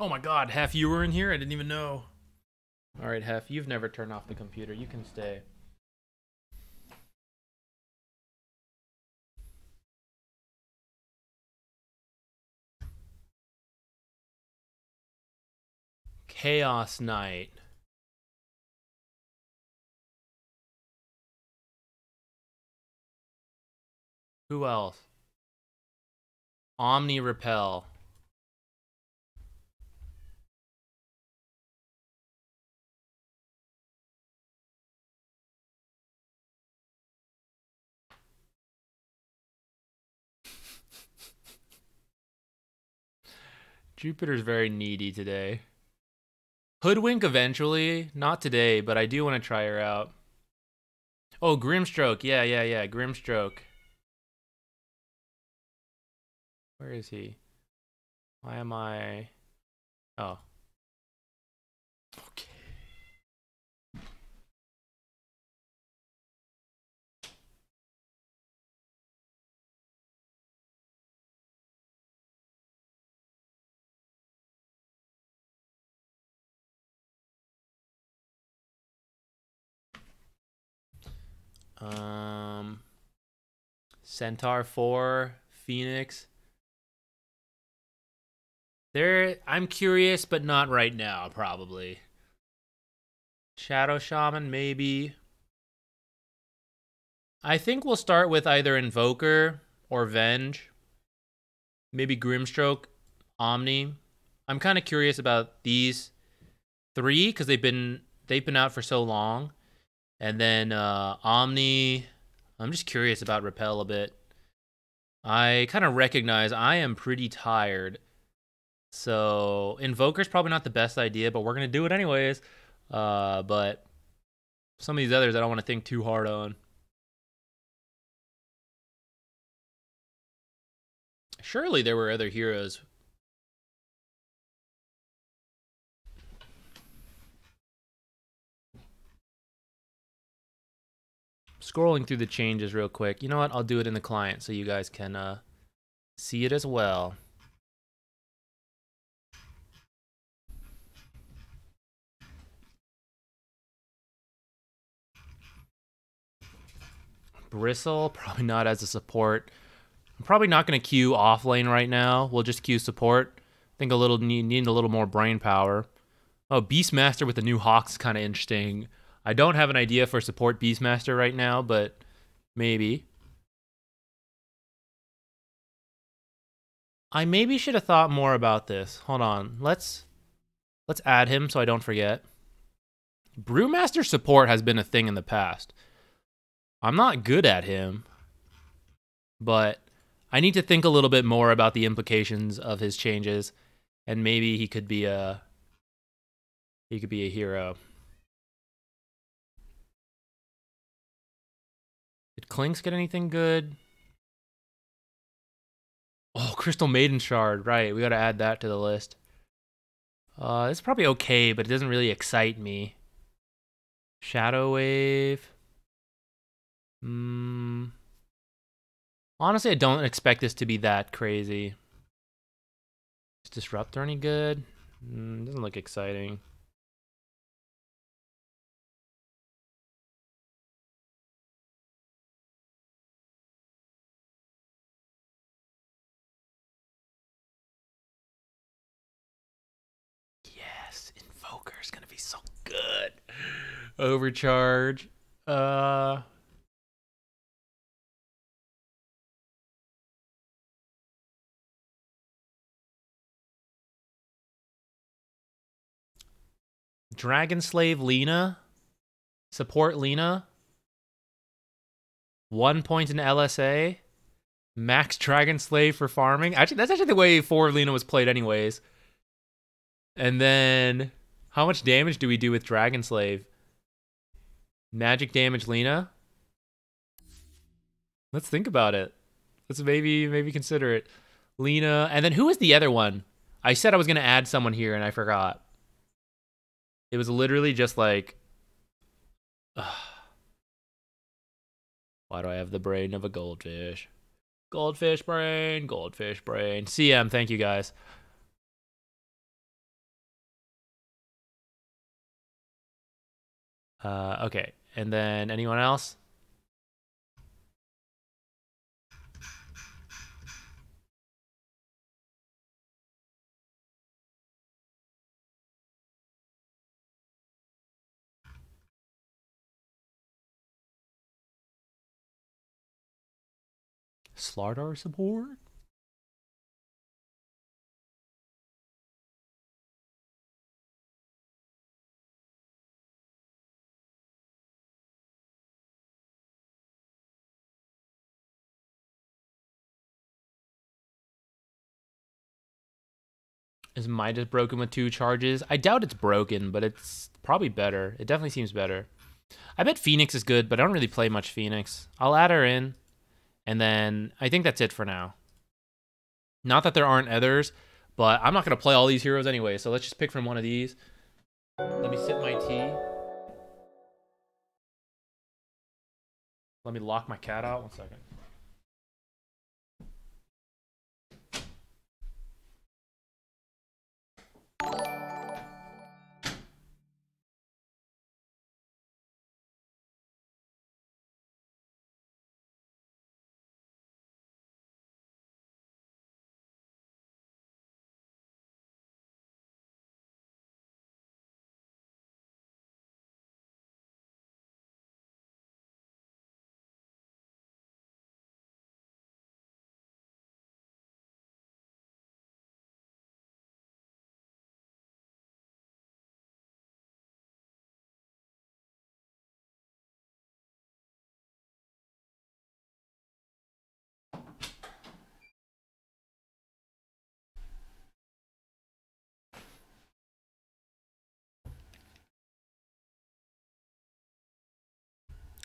Oh my god, Hef, you were in here? I didn't even know. Alright, Hef, you've never turned off the computer. You can stay. Chaos Knight. Who else? Omni Repel. Jupiter's very needy today. Hoodwink eventually. Not today, but I do want to try her out. Oh, Grimstroke. Yeah. Grimstroke. Where is he? Why am I... Oh. Okay. Centaur 4, Phoenix. I'm curious, but not right now, probably. Shadow Shaman, maybe. I think we'll start with either Invoker or Venge. Maybe Grimstroke, Omni. I'm kind of curious about these 3 because they've been out for so long. And then Omni, I'm just curious about Repel a bit. I kind of recognize I am pretty tired. So Invoker's probably not the best idea, but we're going to do it anyways. But some of these others I don't want to think too hard on. Surely there were other heroes. Scrolling through the changes real quick. You know what? I'll do it in the client so you guys can see it as well. Bristle, probably not as a support. I'm probably not going to queue off lane right now. We'll just queue support. I think need a little more brain power. Oh, Beastmaster with the new Hawk's kind of interesting. I don't have an idea for support Beastmaster right now, but maybe. I maybe should have thought more about this. Hold on. Let's add him so I don't forget. Brewmaster support has been a thing in the past. I'm not good at him, but I need to think a little bit more about the implications of his changes. and maybe he could be a hero. Did Klinks get anything good? Oh, Crystal Maiden Shard. Right, we got to add that to the list. It's probably okay, but it doesn't really excite me. Shadow Wave. Honestly, I don't expect this to be that crazy. Is Disruptor any good? Doesn't look exciting. Yes, Invoker's gonna be so good. Overcharge. Dragon Slave Lina. Support Lina. 1 point in LSA. Max Dragon Slave for farming. Actually, that's actually the way 4 Lina was played anyways. And then, how much damage do we do with Dragon Slave? Magic damage Lina? Let's think about it. Let's maybe consider it. Lina. And then who was the other one? I said I was going to add someone here and I forgot. It was literally just like... Why do I have the brain of a goldfish? Goldfish brain, goldfish brain. CM, thank you guys. Okay, and then anyone else? Slardar support? Is Midas broken with 2 charges? I doubt it's broken, but it's probably better. It definitely seems better. I bet Phoenix is good, but I don't really play much Phoenix. I'll add her in, and then I think that's it for now. Not that there aren't others, but I'm not going to play all these heroes anyway, so let's just pick from one of these. Let me sip my tea. Let me lock my cat out. 1 second.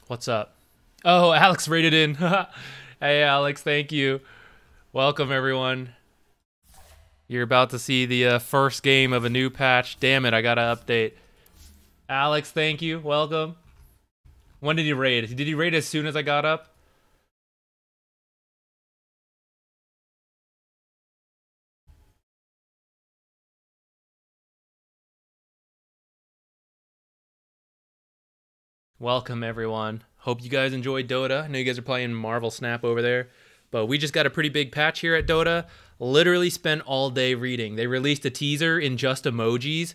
What's up? Oh, Alex rated in. Hey, Alex, thank you. Welcome, everyone. You're about to see the first game of a new patch. Damn it, I gotta update. Alex, thank you. Welcome. When did he raid? Did he raid as soon as I got up? Welcome, everyone. Hope you guys enjoyed Dota. I know you guys are playing Marvel Snap over there, but we just got a pretty big patch here at Dota. Literally spent all day reading. They released a teaser in just emojis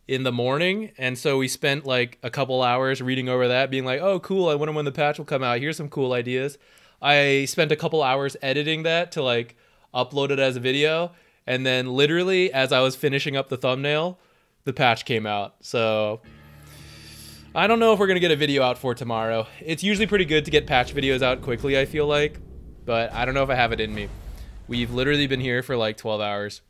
in the morning, and so we spent like a couple hours reading over that, being like, oh, cool, I wonder when the patch will come out. Here's some cool ideas. I spent a couple hours editing that to like upload it as a video, and then literally as I was finishing up the thumbnail, the patch came out. So I don't know if we're going to get a video out for tomorrow. It's usually pretty good to get patch videos out quickly, I feel like, but I don't know if I have it in me. We've literally been here for like 12 hours.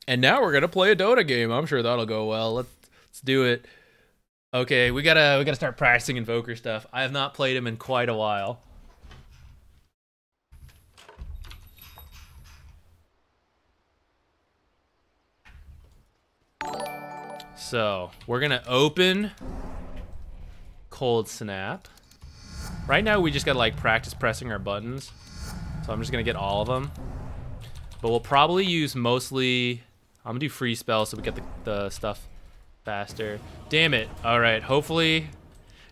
And now we're gonna play a Dota game. I'm sure that'll go well. Let's do it. Okay, we gotta start practicing Invoker stuff. I have not played him in quite a while. So we're gonna open Cold Snap. Right now we just gotta like practice pressing our buttons. So I'm just gonna get all of them. But we'll probably use mostly. I'm gonna do free spell so we get the stuff faster. Damn it. All right, hopefully.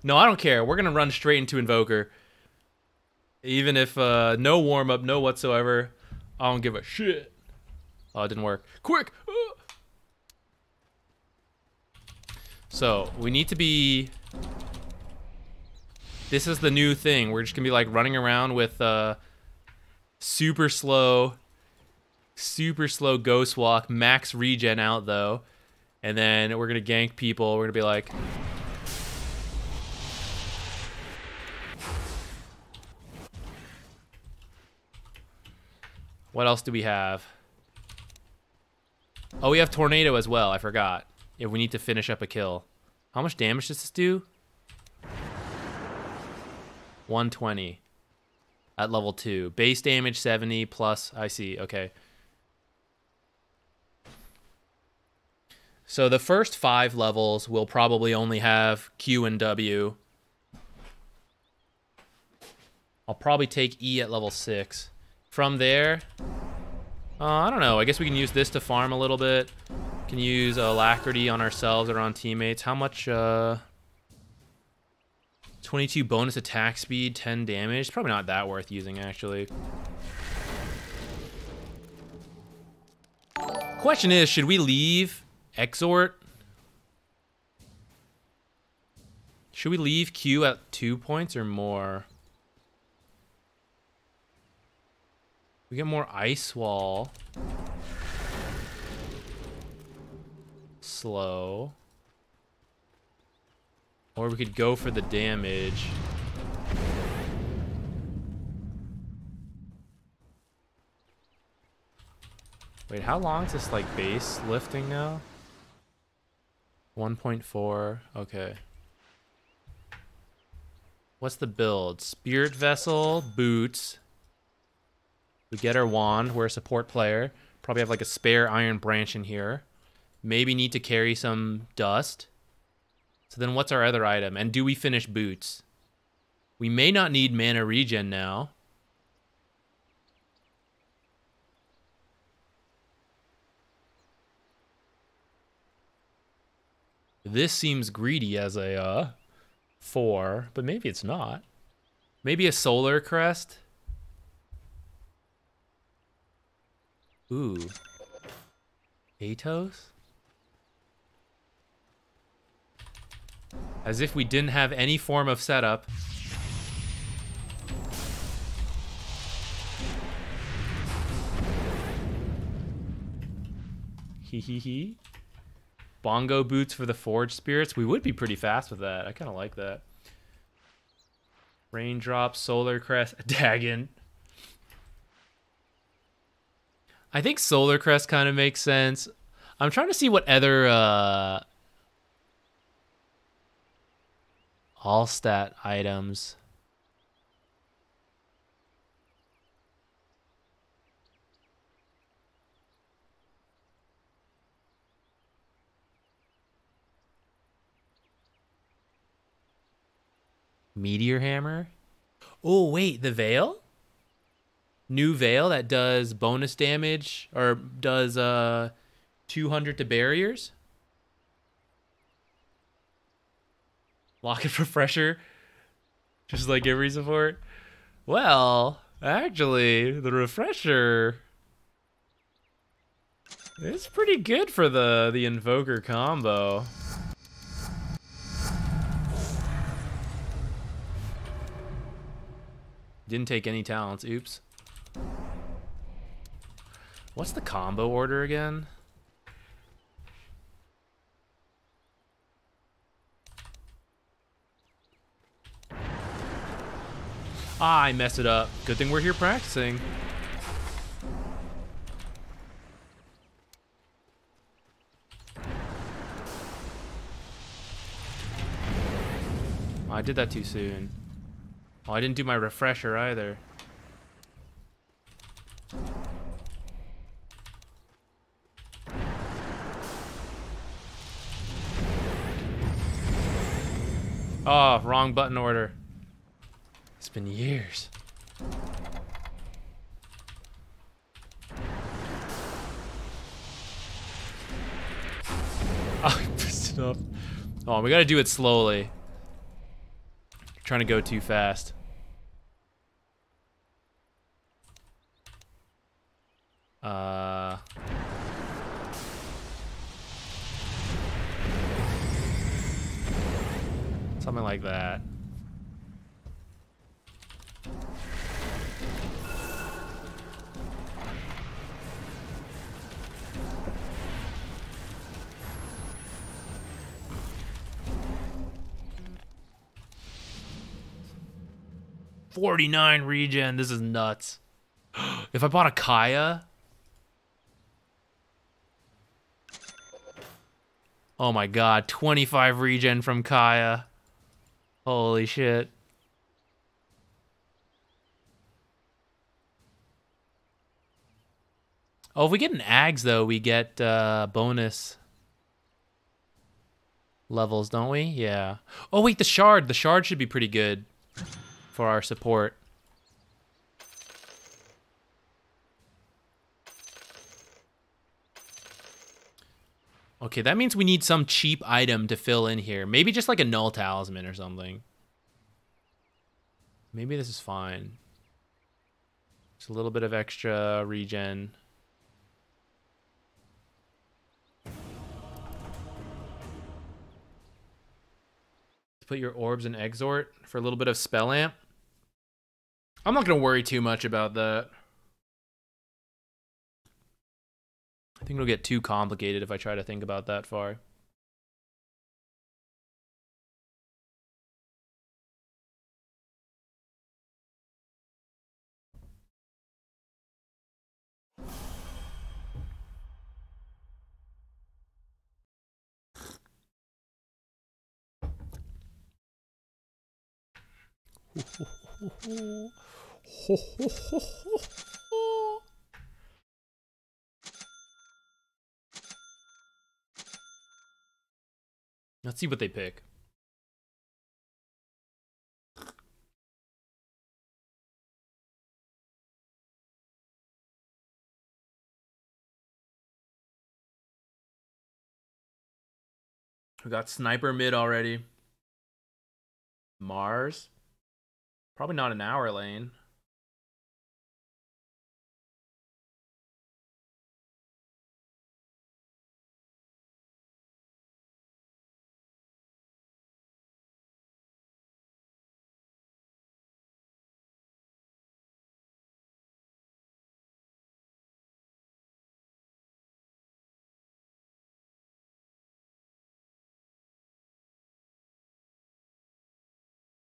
No, I don't care. We're gonna run straight into Invoker. Even if no warm up, no whatsoever. I don't give a shit. Oh, it didn't work. Quick. So we need to be. This is the new thing. We're just gonna be like running around with super slow ghost walk, max regen out though, and then we're gonna gank people. We're gonna be like, what else do we have? Oh, we have tornado as well. I forgot. If we need to finish up a kill. How much damage does this do? 120 at level 2. Base damage 70 plus. I see. Okay. So the first 5 levels will probably only have Q and W. I'll probably take E at level 6. From there, I don't know. I guess we can use this to farm a little bit. Can use Alacrity on ourselves or on teammates. How much? 22 bonus attack speed, 10 damage. Probably not that worth using, actually. Question is, should we leave Exhort? Should we leave Q at 2 points or more? We get more Ice Wall. Slow. Or we could go for the damage. Wait, how long is this like base lifting now? 1.4. Okay. What's the build? Spirit Vessel, boots. We get our wand. We're a support player. Probably have like a spare Iron Branch in here. Maybe need to carry some dust. So then what's our other item? And do we finish boots? We may not need mana regen now. This seems greedy as a 4, but maybe it's not. Maybe a Solar Crest. Ooh. Atos? As if we didn't have any form of setup. Hee hee hee. Bongo boots for the Forge Spirits. We would be pretty fast with that. I kind of like that. Raindrop, Solar Crest, Dagon. I think Solar Crest kind of makes sense. I'm trying to see what other all stat items. Meteor Hammer. Oh, wait, the Veil? New Veil that does bonus damage or does 200 to barriers. Locket Refresher. Just like every support. Well, actually, the Refresher is pretty good for the Invoker combo. Didn't take any talents. Oops. What's the combo order again? Ah, I messed it up. Good thing we're here practicing. I did that too soon. Oh, I didn't do my refresher either. Oh, wrong button order. It's been years. Oh, I pissed it off. Oh, we gotta do it slowly. Trying to go too fast. Something like that. $49 regen. This is nuts. If I bought a Kaya. Oh my god, 25 regen from Kaya. Holy shit. Oh, if we get an Ags though, we get bonus levels, don't we? Yeah. Oh wait, the Shard. The Shard should be pretty good for our support. Okay, that means we need some cheap item to fill in here. Maybe just like a null talisman or something. Maybe this is fine. Just a little bit of extra regen. Put your orbs in Exort for a little bit of spell amp. I'm not going to worry too much about that. I think it'll get too complicated if I try to think about that far. Let's see what they pick. We got sniper mid already. Mars. Probably not an hour lane.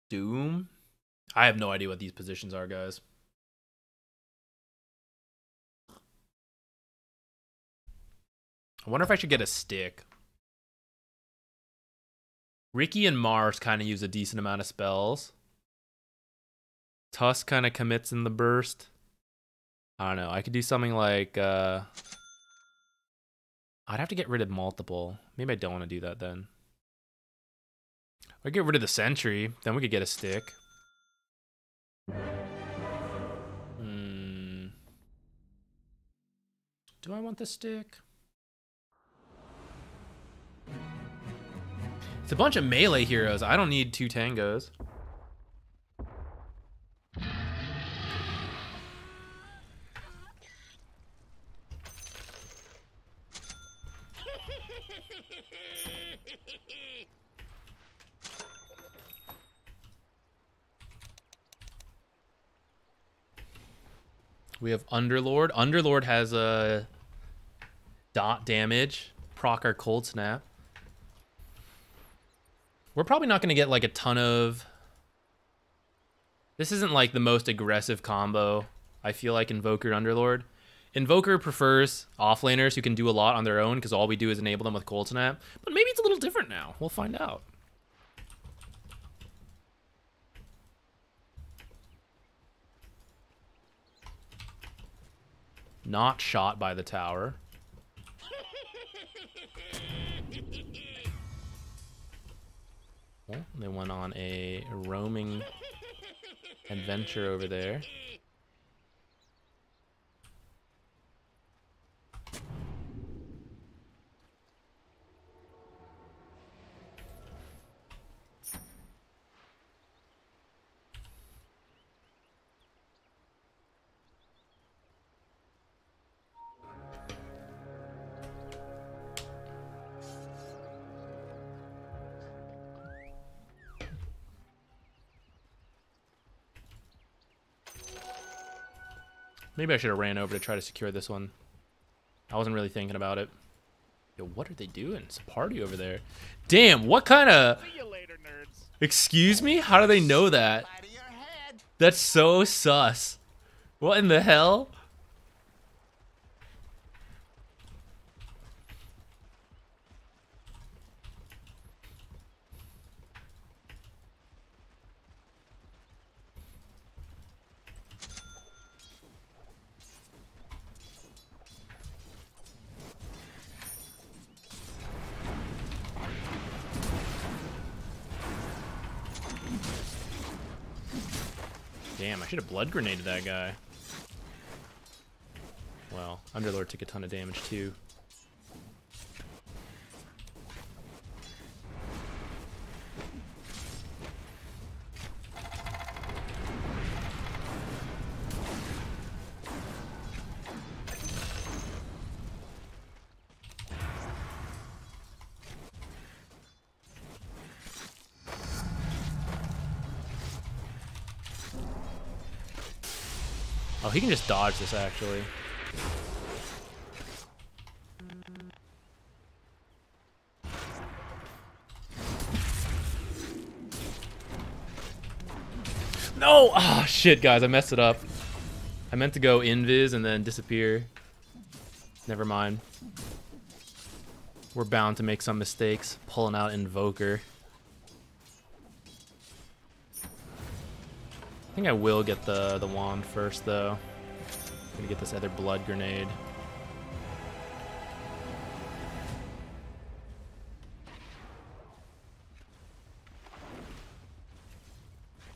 Doom? I have no idea what these positions are, guys. I wonder if I should get a stick. Ricky and Mars kind of use a decent amount of spells. Tusk kind of commits in the burst. I don't know. I could do something like... I'd have to get rid of multiple. Maybe I don't want to do that then. I get rid of the sentry, then we could get a stick. Do I want the stick? It's a bunch of melee heroes. I don't need 2 tangos. We have Underlord. Underlord has a dot damage. Proc our Cold Snap. We're probably not going to get like a ton of... This isn't like the most aggressive combo, I feel like, Invoker Underlord. Invoker prefers offlaners who can do a lot on their own because all we do is enable them with Cold Snap. But maybe it's a little different now. We'll find out. not shot by the tower. Well, they went on a roaming adventure over there. Maybe I should have ran over to try to secure this one. I wasn't really thinking about it. Yo, what are they doing? It's a party over there. Damn, what kind of... See you later, nerds. Excuse me? How do they know that? That's so sus. What in the hell? Damn, I should have blood grenaded that guy. Well, Underlord took a ton of damage too. Oh, he can just dodge this, actually. No! Ah, shit, guys, I messed it up. I meant to go invis and then disappear. Never mind. We're bound to make some mistakes. Pulling out Invoker. I think I will get the wand first, though. I'm gonna get this other blood grenade.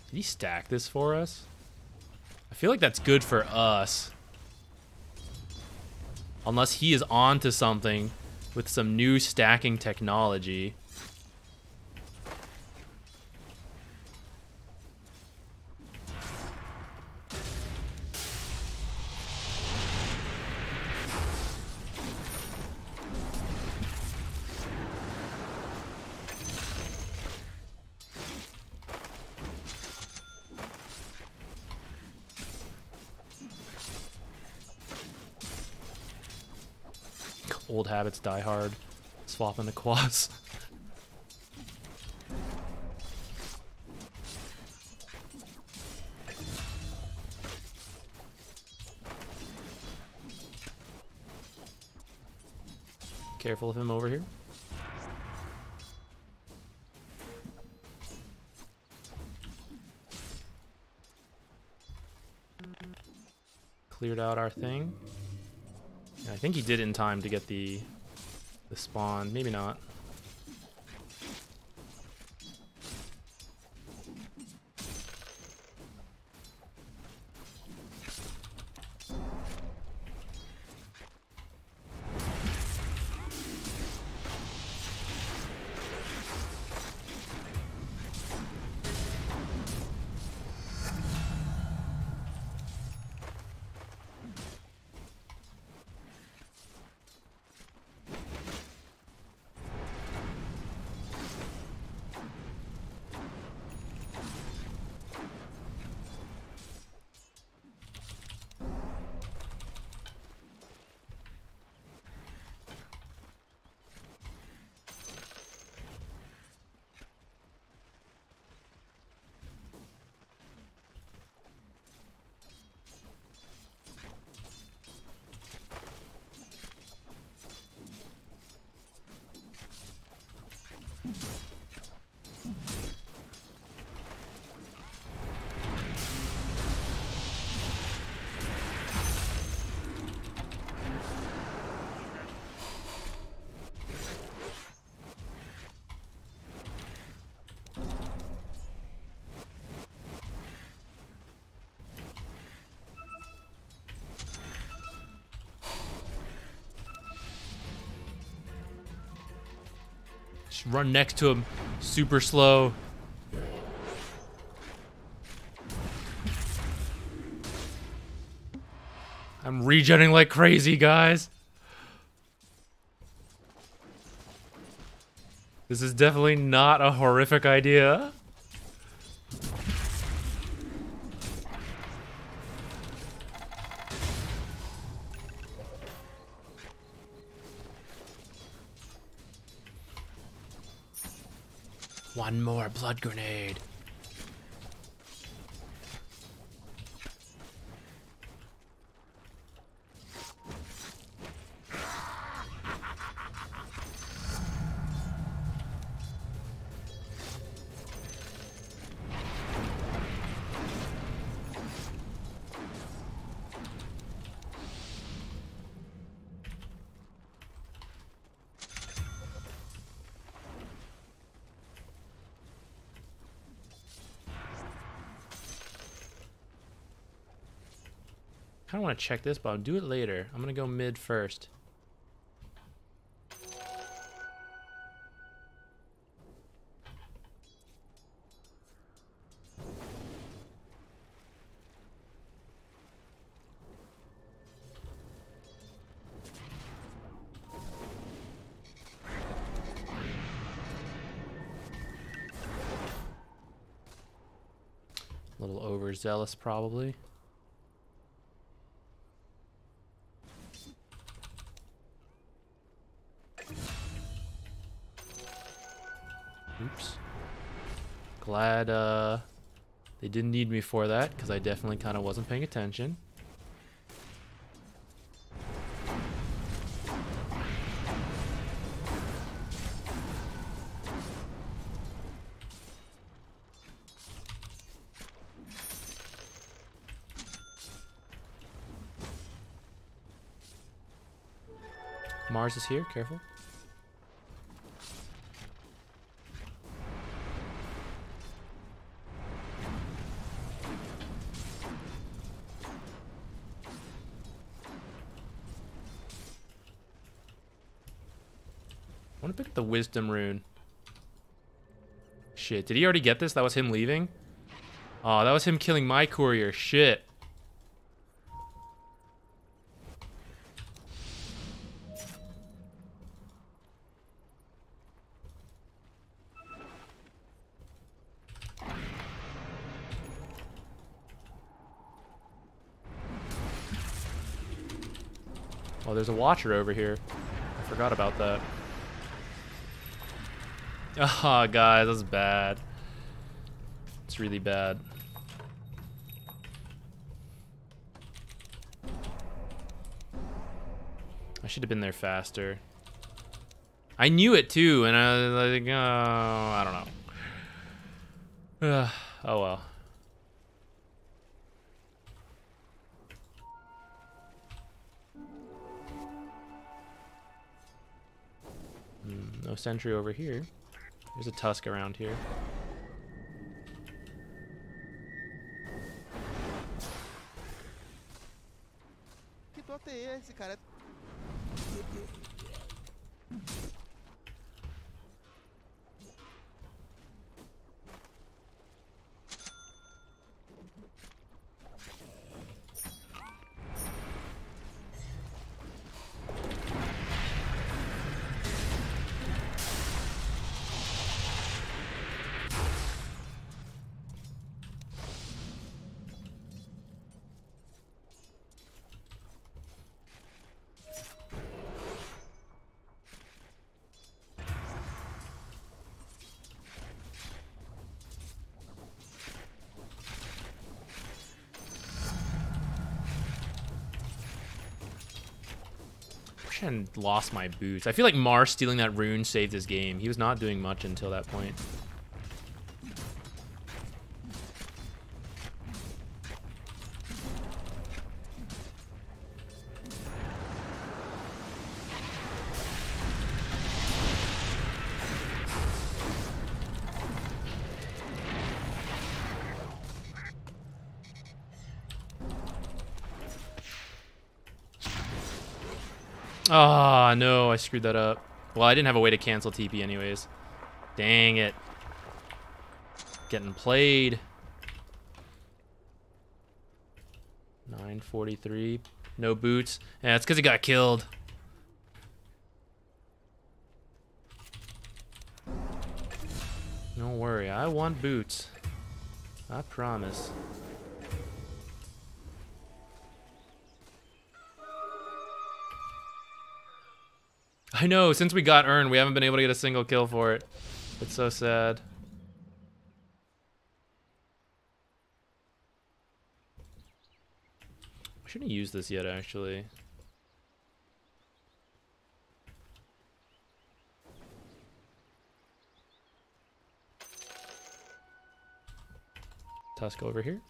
Did he stack this for us? I feel like that's good for us. Unless he is on to something with some new stacking technology. Old habits die hard. Swapping the quads. Careful of him over here. Cleared out our thing. I think he did in time to get the spawn. Maybe not. Just run next to him. Super slow. I'm regenning like crazy, guys. This is definitely not a horrific idea. One more blood grenade. I kind of want to check this, but I'll do it later. I'm going to go mid first. A little overzealous, probably. Oops. Glad they didn't need me for that, because I definitely kind of wasn't paying attention. Mars is here, careful. I want to pick up the wisdom rune. Shit, did he already get this? That was him leaving? Oh, that was him killing my courier. Shit. Oh, there's a watcher over here. I forgot about that. Oh, guys, that's bad. It's really bad. I should have been there faster. I knew it too, and I was like, oh, I don't know. Oh well. No sentry over here. There's a tusk around here. Que tota é esse cara? And lost my boots. I feel like Mars stealing that rune saved his game. He was not doing much until that point. Ah, no, I screwed that up. Well, I didn't have a way to cancel TP anyways. Dang it. Getting played. 943. No boots. Yeah, it's because he got killed. Don't worry, I want boots. I promise. I know, since we got Urn, we haven't been able to get a single kill for it. It's so sad. I shouldn't use this yet, actually. Tusk over here.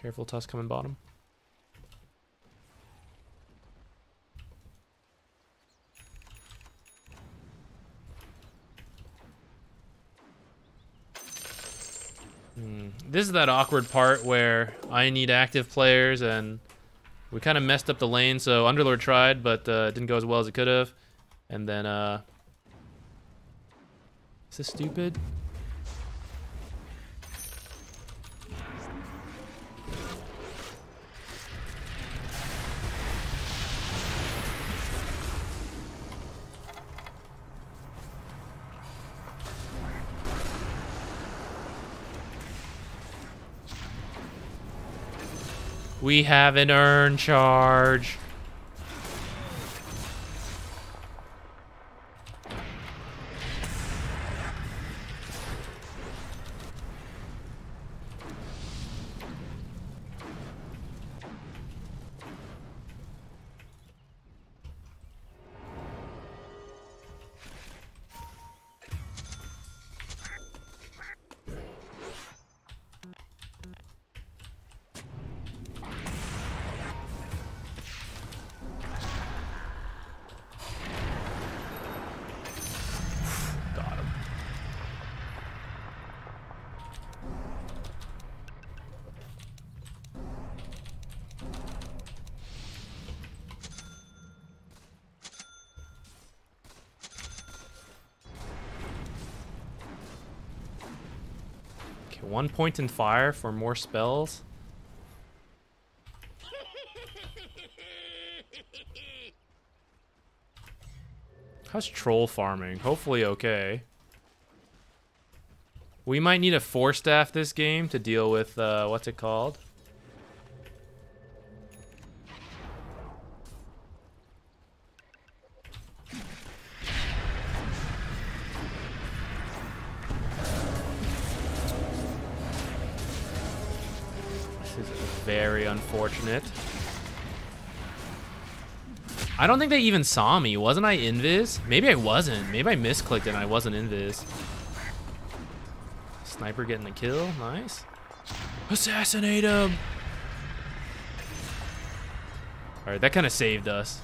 Careful, Tusk coming bottom. This is that awkward part where I need active players, and we kind of messed up the lane. So Underlord tried, but it didn't go as well as it could have. And then, is this stupid? We have an Urn charge. Okay, 1 point in fire for more spells. How's troll farming? Hopefully okay. We might need a 4-staff this game to deal with, what's it called? This is very unfortunate. I don't think they even saw me. Wasn't I invis? Maybe I wasn't. Maybe I misclicked and I wasn't invis. Sniper getting the kill. Nice. Assassinate him. All right, that kind of saved us.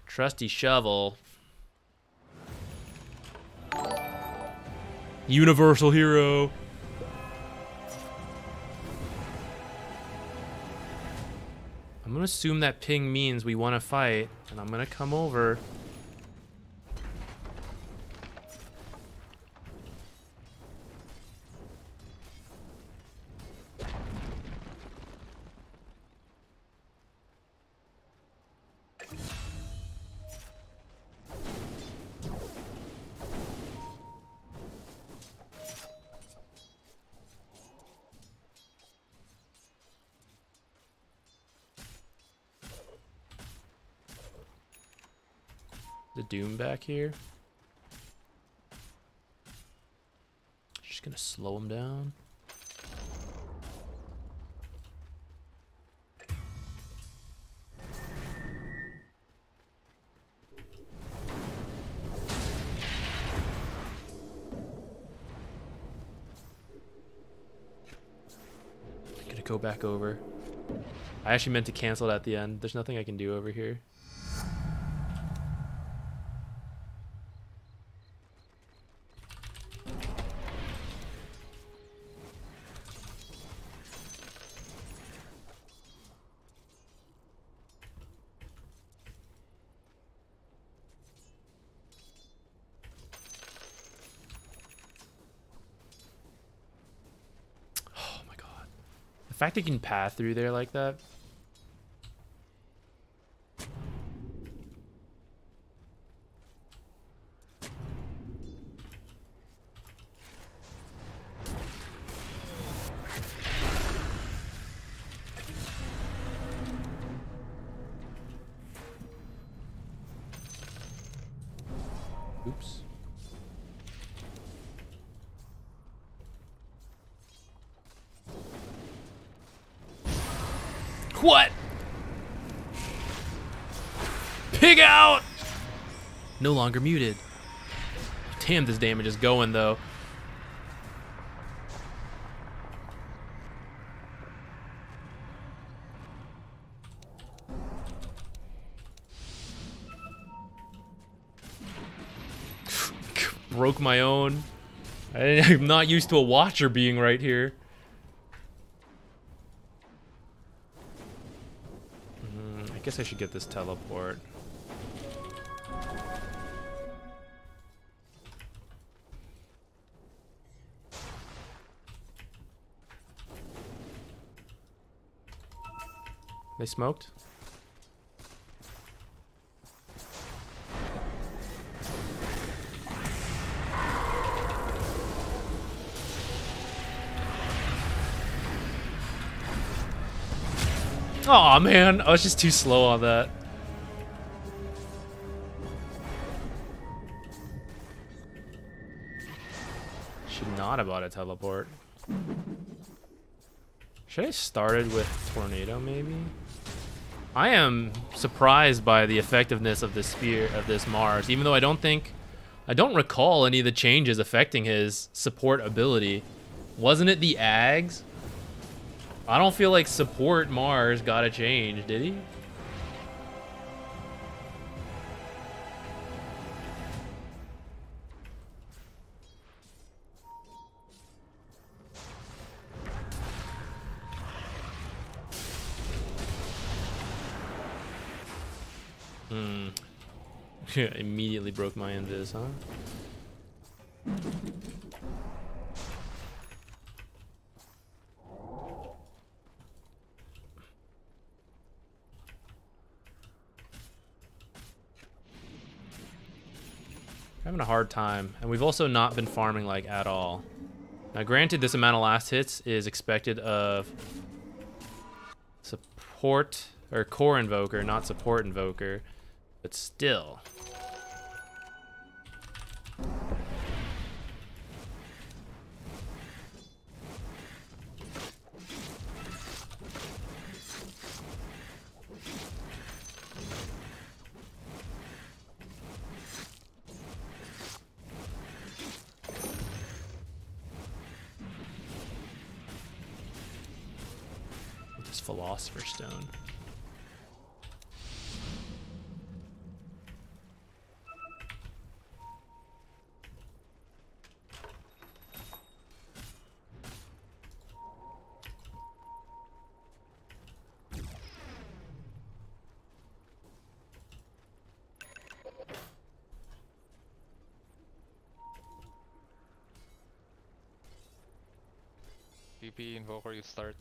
Trusty shovel. Universal hero. I'm gonna assume that ping means we want to fight, and I'm gonna come over. The Doom back here. Just gonna slow him down. go back over. I actually meant to cancel it at the end. There's nothing I can do over here. The fact it can path through there like that. Oops. What? Pig out! No longer muted. Damn, this damage is going though. Broke my own. I'm not used to a watcher being right here. I guess I should get this teleport. They smoked? Aw, man, I was just too slow on that. Should not have bought a teleport. Should I have started with tornado, maybe? I am surprised by the effectiveness of this spear, of this Mars, even though I don't recall any of the changes affecting his support ability. Wasn't it the Ags? I don't feel like support Mars got a change, did he? Immediately broke my invis, huh? Having a hard time, and we've also not been farming like at all. Now granted, this amount of last hits is expected of support or core invoker, not support invoker, but still. Philosopher's Stone. PP Invoker, you start.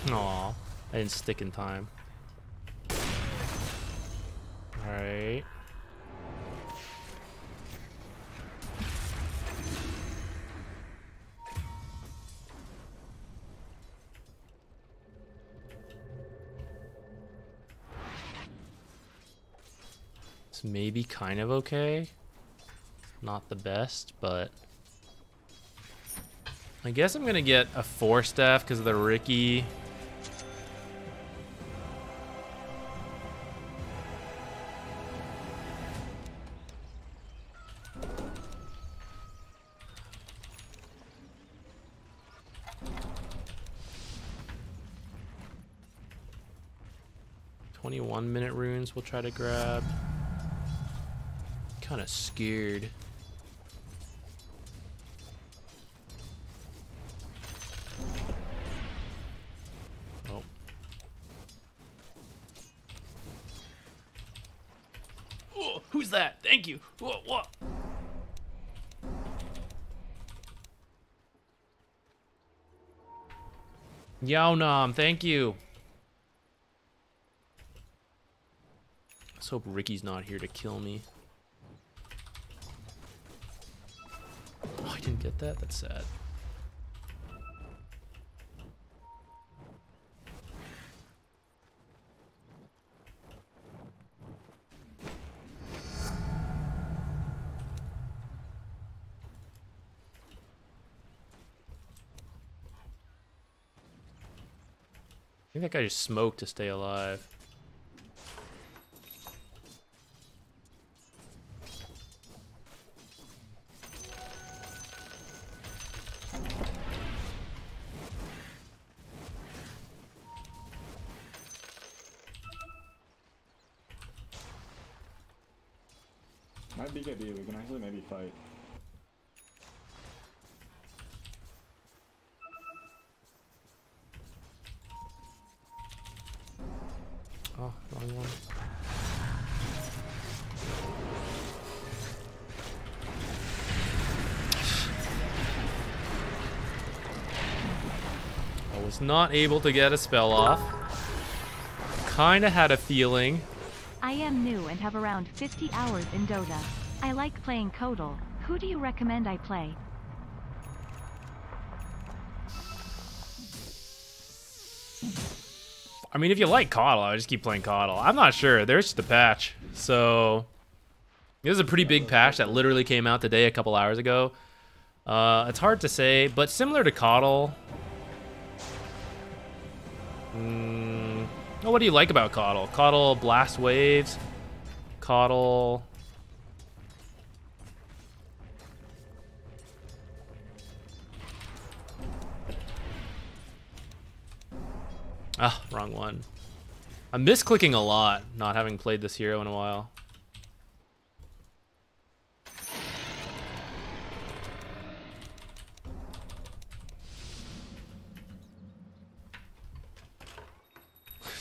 Aw, I didn't stick in time. Alright. It's maybe kind of okay. Not the best, but I guess I'm gonna get a 4-staff because of the Ricky. Minute runes we'll try to grab. Kind of scared. Oh. Oh, who's that? Thank you. What? Yaonam, thank you. Let's hope Ricky's not here to kill me. Oh, I didn't get that? That's sad. I think that guy just smoked to stay alive. Might BKB, we can actually maybe fight. Oh, wrong one. I was not able to get a spell off. Kinda had a feeling. I am new and have around 50 hours in Dota. I like playing Kodal. Who do you recommend I play? I mean, if you like Coddle, I would just keep playing Coddle. I'm not sure. There's just a patch. So, this is a pretty big patch that literally came out today a couple hours ago. It's hard to say, but similar to Coddle. Oh, what do you like about Coddle? Coddle blast waves. Coddle. Ah, wrong one. I'm misclicking a lot, not having played this hero in a while.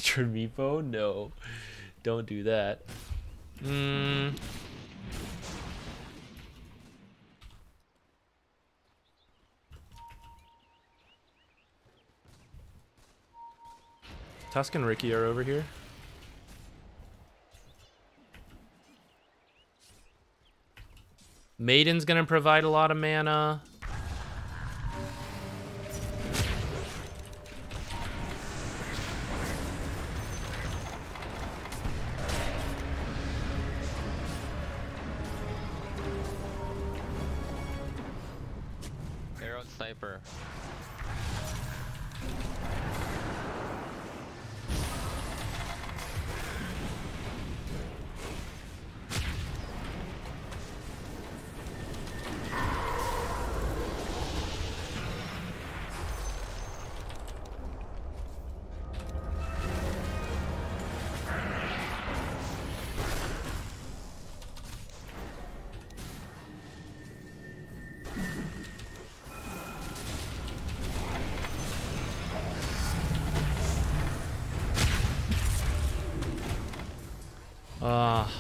Tremipo? No. Don't do that. Tusk and Ricky are over here. Maiden's gonna provide a lot of mana. Arrow sniper.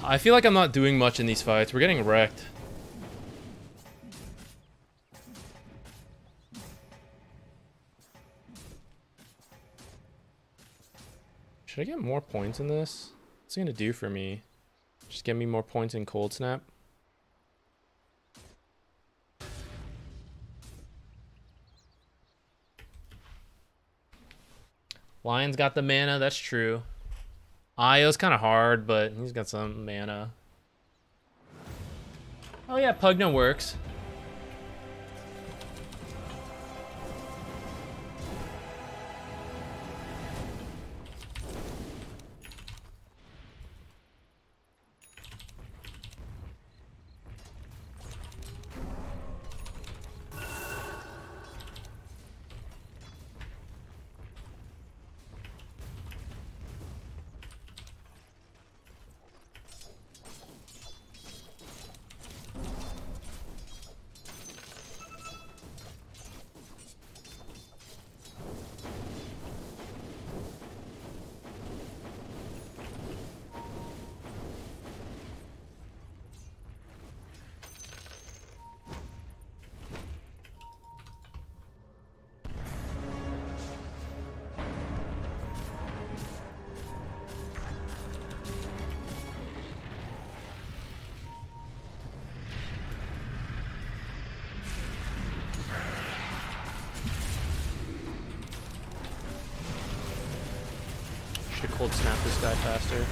I feel like I'm not doing much in these fights. We're getting wrecked. Should I get more points in this? What's it gonna do for me? Just get me more points in Cold Snap? Lion's got the mana, that's true. Io's kind of hard, but he's got some mana. Oh yeah, Pugna works. cold snap this guy faster.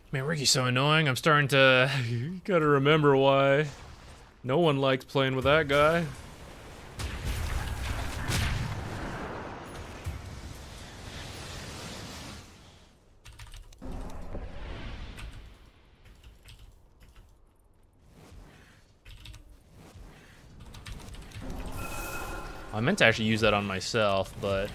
Man, Ricky's so annoying. I'm starting to... You gotta remember why. No one likes playing with that guy. I meant to actually use that on myself, but...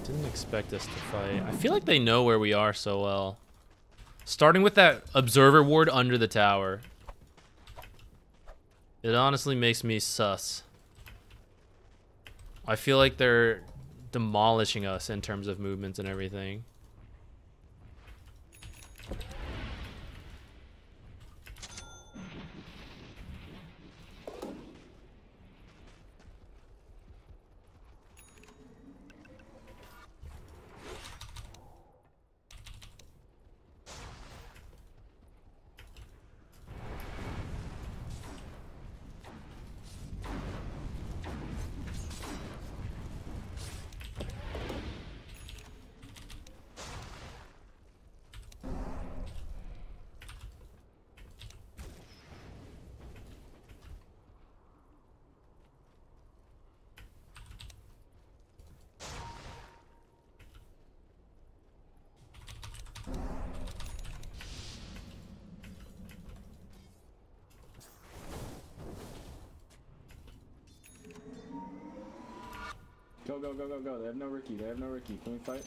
Didn't expect us to fight. I feel like they know where we are so well. Starting with that observer ward under the tower. It honestly makes me sus. I feel like they're demolishing us in terms of movements and everything. Go, go, go, go, go. They have no Ricky. They have no Ricky. Can we fight?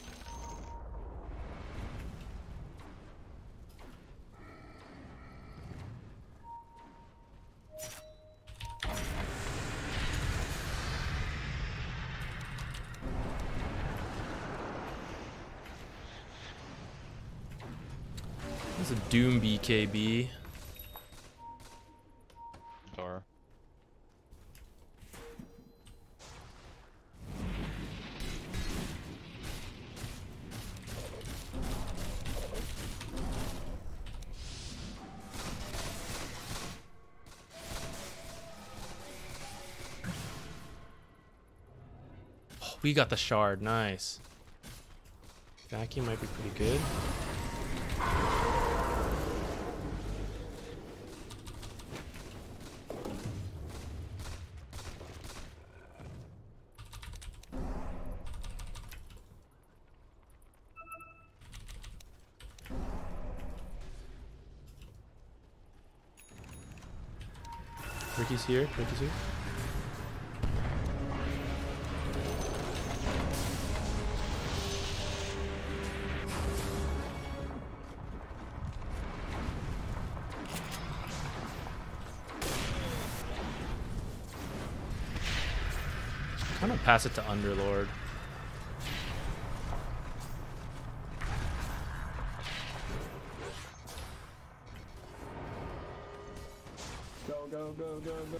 This is a Doom BKB. Door. We got the shard, nice. Vacuum might be pretty good. Ricky's here, Ricky's here. I'm gonna pass it to Underlord. Go, go, go, go, go.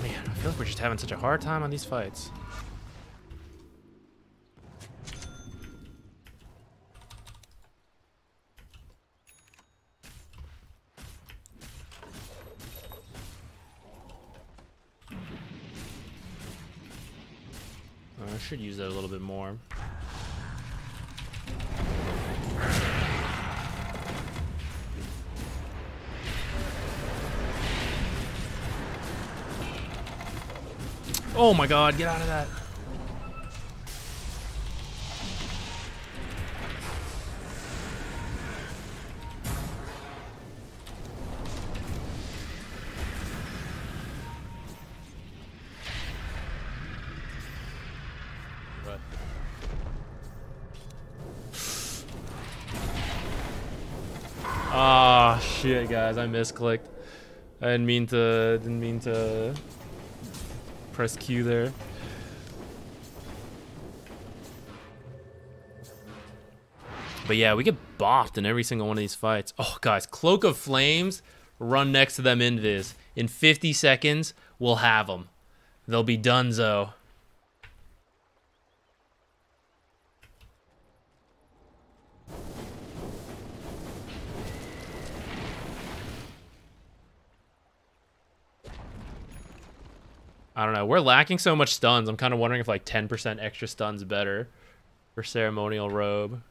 Man, I feel like we're just having such a hard time on these fights. I should use that a little bit more. Oh my god, get out of that. What? Ah, shit, guys, I misclicked. I didn't mean to press Q there. But yeah, we get bopped in every single one of these fights. Oh, guys, Cloak of Flames, run next to them invis. In 50 seconds, we'll have them. They'll be donezo. I don't know. We're lacking so much stuns. I'm kind of wondering if like 10% extra stuns better for Ceremonial Robe.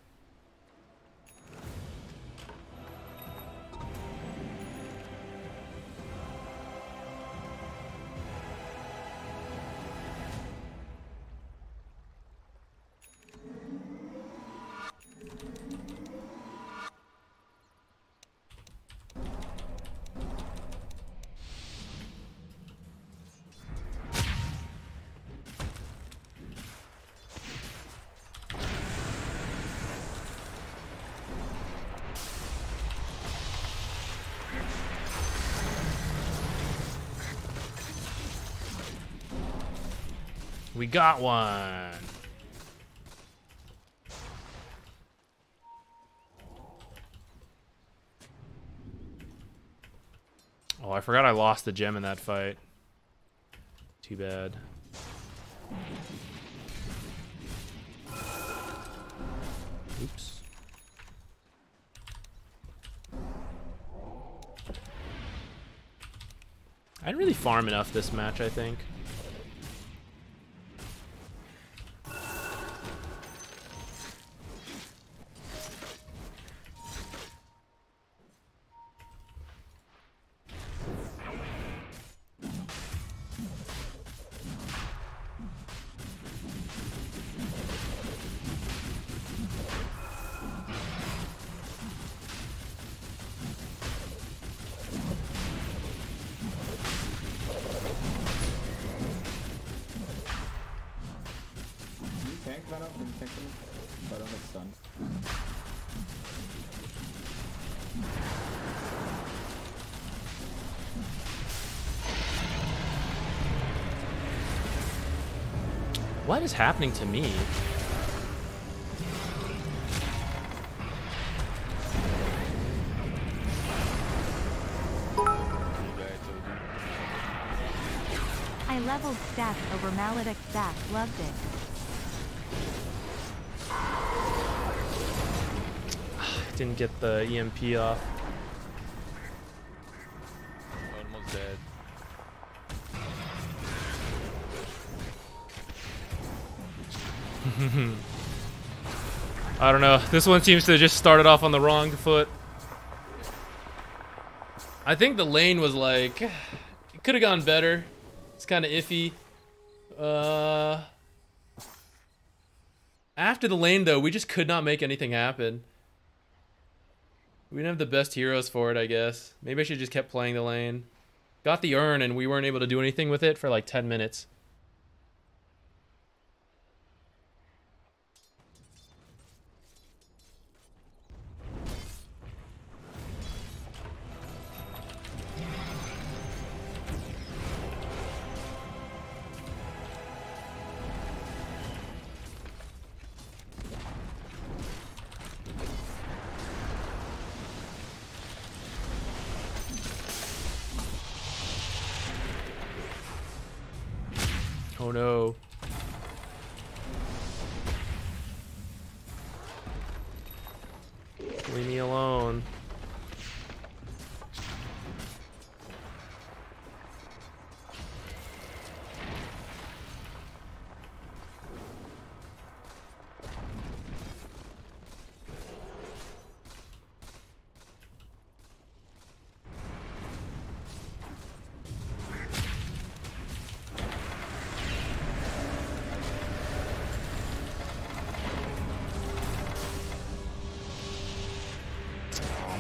We got one. Oh, I forgot I lost the gem in that fight. Too bad. Oops. I didn't really farm enough this match, I think. But I don't have stun. What is happening to me? I leveled stacks over Maledict's back, loved it. Didn't get the EMP off. Almost dead. I don't know. This one seems to just started off on the wrong foot. I think the lane was like, it could have gone better. It's kind of iffy. After the lane though, we just could not make anything happen. We didn't have the best heroes for it, I guess. Maybe I should just kept playing the lane. Got the urn and we weren't able to do anything with it for like 10 minutes. Oh no. Leave me alone.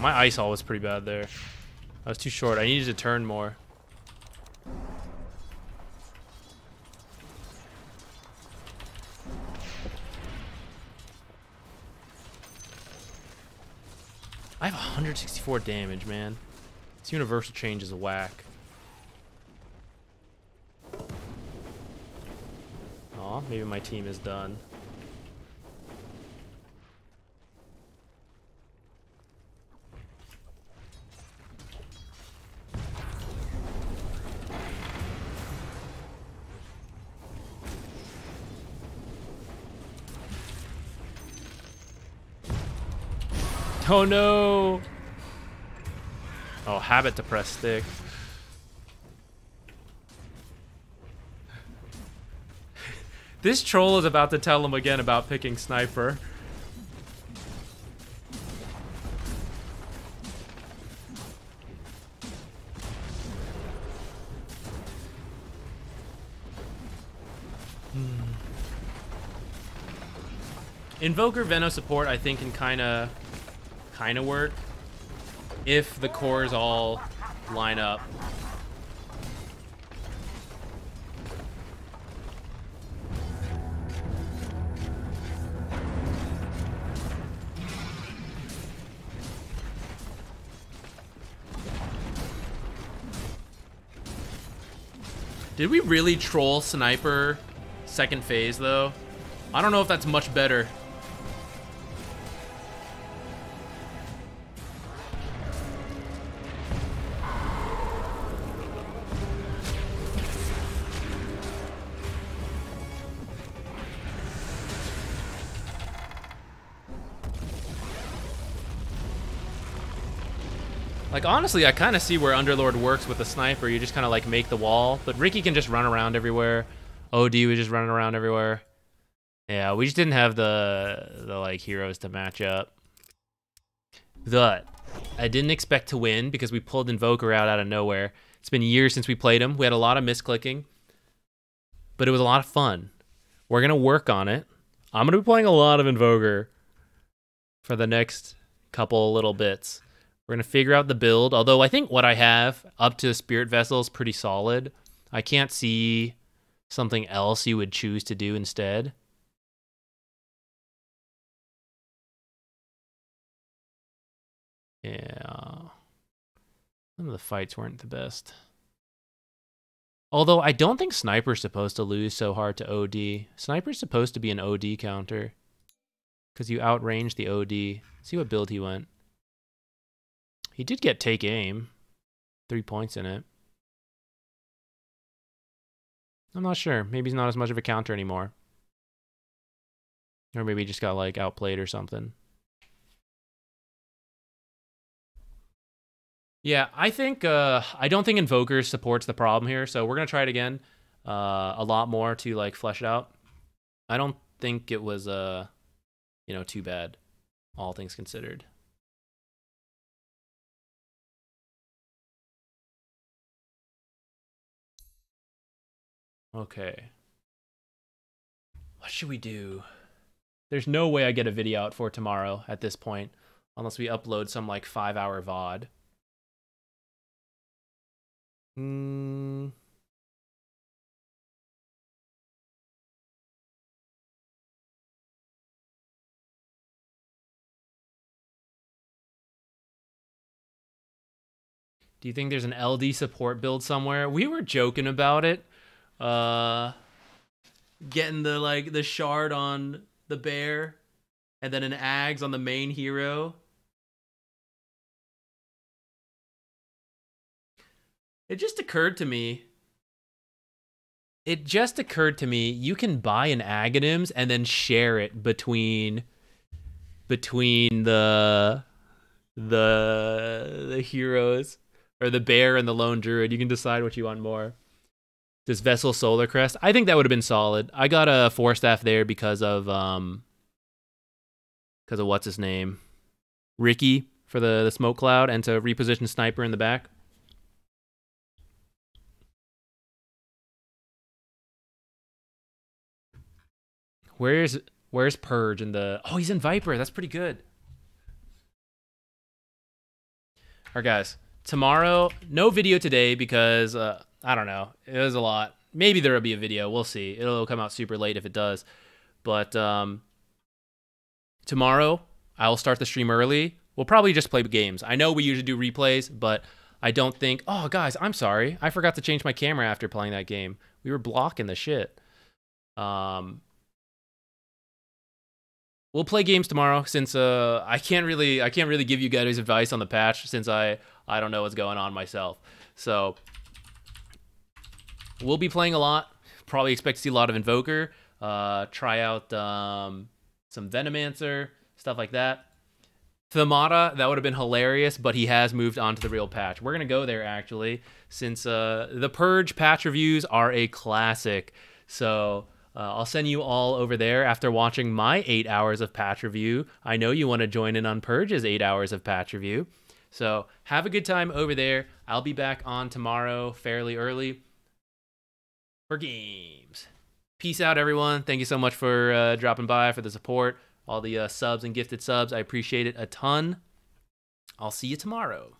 my ice haul was pretty bad there. I was too short. I needed to turn more. I have 164 damage, man. This universal change is a whack. Aw, maybe my team is done. Oh no! Oh, habit to press stick. This troll is about to tell him again about picking sniper. Invoker Veno support, I think, can kind of work if the cores all line up. Did we really troll sniper second phase though? I don't know if that's much better. Like, honestly, I kind of see where Underlord works with the sniper. You just kind of, like, make the wall. But Ricky can just run around everywhere. OD was just running around everywhere. Yeah, we just didn't have the like, heroes to match up. But I didn't expect to win because we pulled Invoker out of nowhere. It's been years since we played him. We had a lot of misclicking. But it was a lot of fun. We're going to work on it. I'm going to be playing a lot of Invoker for the next couple little bits. We're going to figure out the build, although I think what I have up to the Spirit Vessel is pretty solid. I can't see something else you would choose to do instead. Yeah. Some of the fights weren't the best. Although I don't think Sniper's supposed to lose so hard to OD. Sniper's supposed to be an OD counter. Because you outrange the OD. See what build he went. He did get take aim. 3 points in it. I'm not sure. Maybe he's not as much of a counter anymore. Or maybe he just got like outplayed or something. Yeah, I think I don't think Invoker supports the problem here, so we're gonna try it again a lot more to like flesh it out. I don't think it was too bad, all things considered. Okay. What should we do? There's no way I get a video out for tomorrow at this point, unless we upload some like 5-hour VOD. Do you think there's an LD support build somewhere? We were joking about it. Getting the shard on the bear and then an Ags on the main hero. It just occurred to me. You can buy an Aghanims and then share it between the heroes, or the bear and the lone druid. You can decide what you want more. This Vessel Solar Crest, I think that would have been solid. I got a 4-staff there because of what's his name, Ricky, for the smoke cloud, and to reposition Sniper in the back. Where's Purge in the... Oh, he's in Viper. That's pretty good. right, guys. Tomorrow, no video today because I don't know. It was a lot. Maybe there will be a video. We'll see. It'll come out super late if it does. But tomorrow, I'll start the stream early. We'll probably just play games. I know we usually do replays, but I don't think... Oh, guys, I'm sorry. I forgot to change my camera after playing that game. We were blocking the shit. We'll play games tomorrow since I can't really give you guys advice on the patch since I don't know what's going on myself. So we'll be playing a lot. Probably expect to see a lot of Invoker. Try out some Venomancer, stuff like that. Thamada, that would have been hilarious, but he has moved on to the real patch. We're going to go there, actually, since the Purge patch reviews are a classic. So I'll send you all over there after watching my 8 hours of patch review. I know you want to join in on Purge's 8 hours of patch review. So have a good time over there. I'll be back on tomorrow fairly early for games. Peace out, everyone. Thank you so much for dropping by, for the support, all the subs and gifted subs. I appreciate it a ton. I'll see you tomorrow.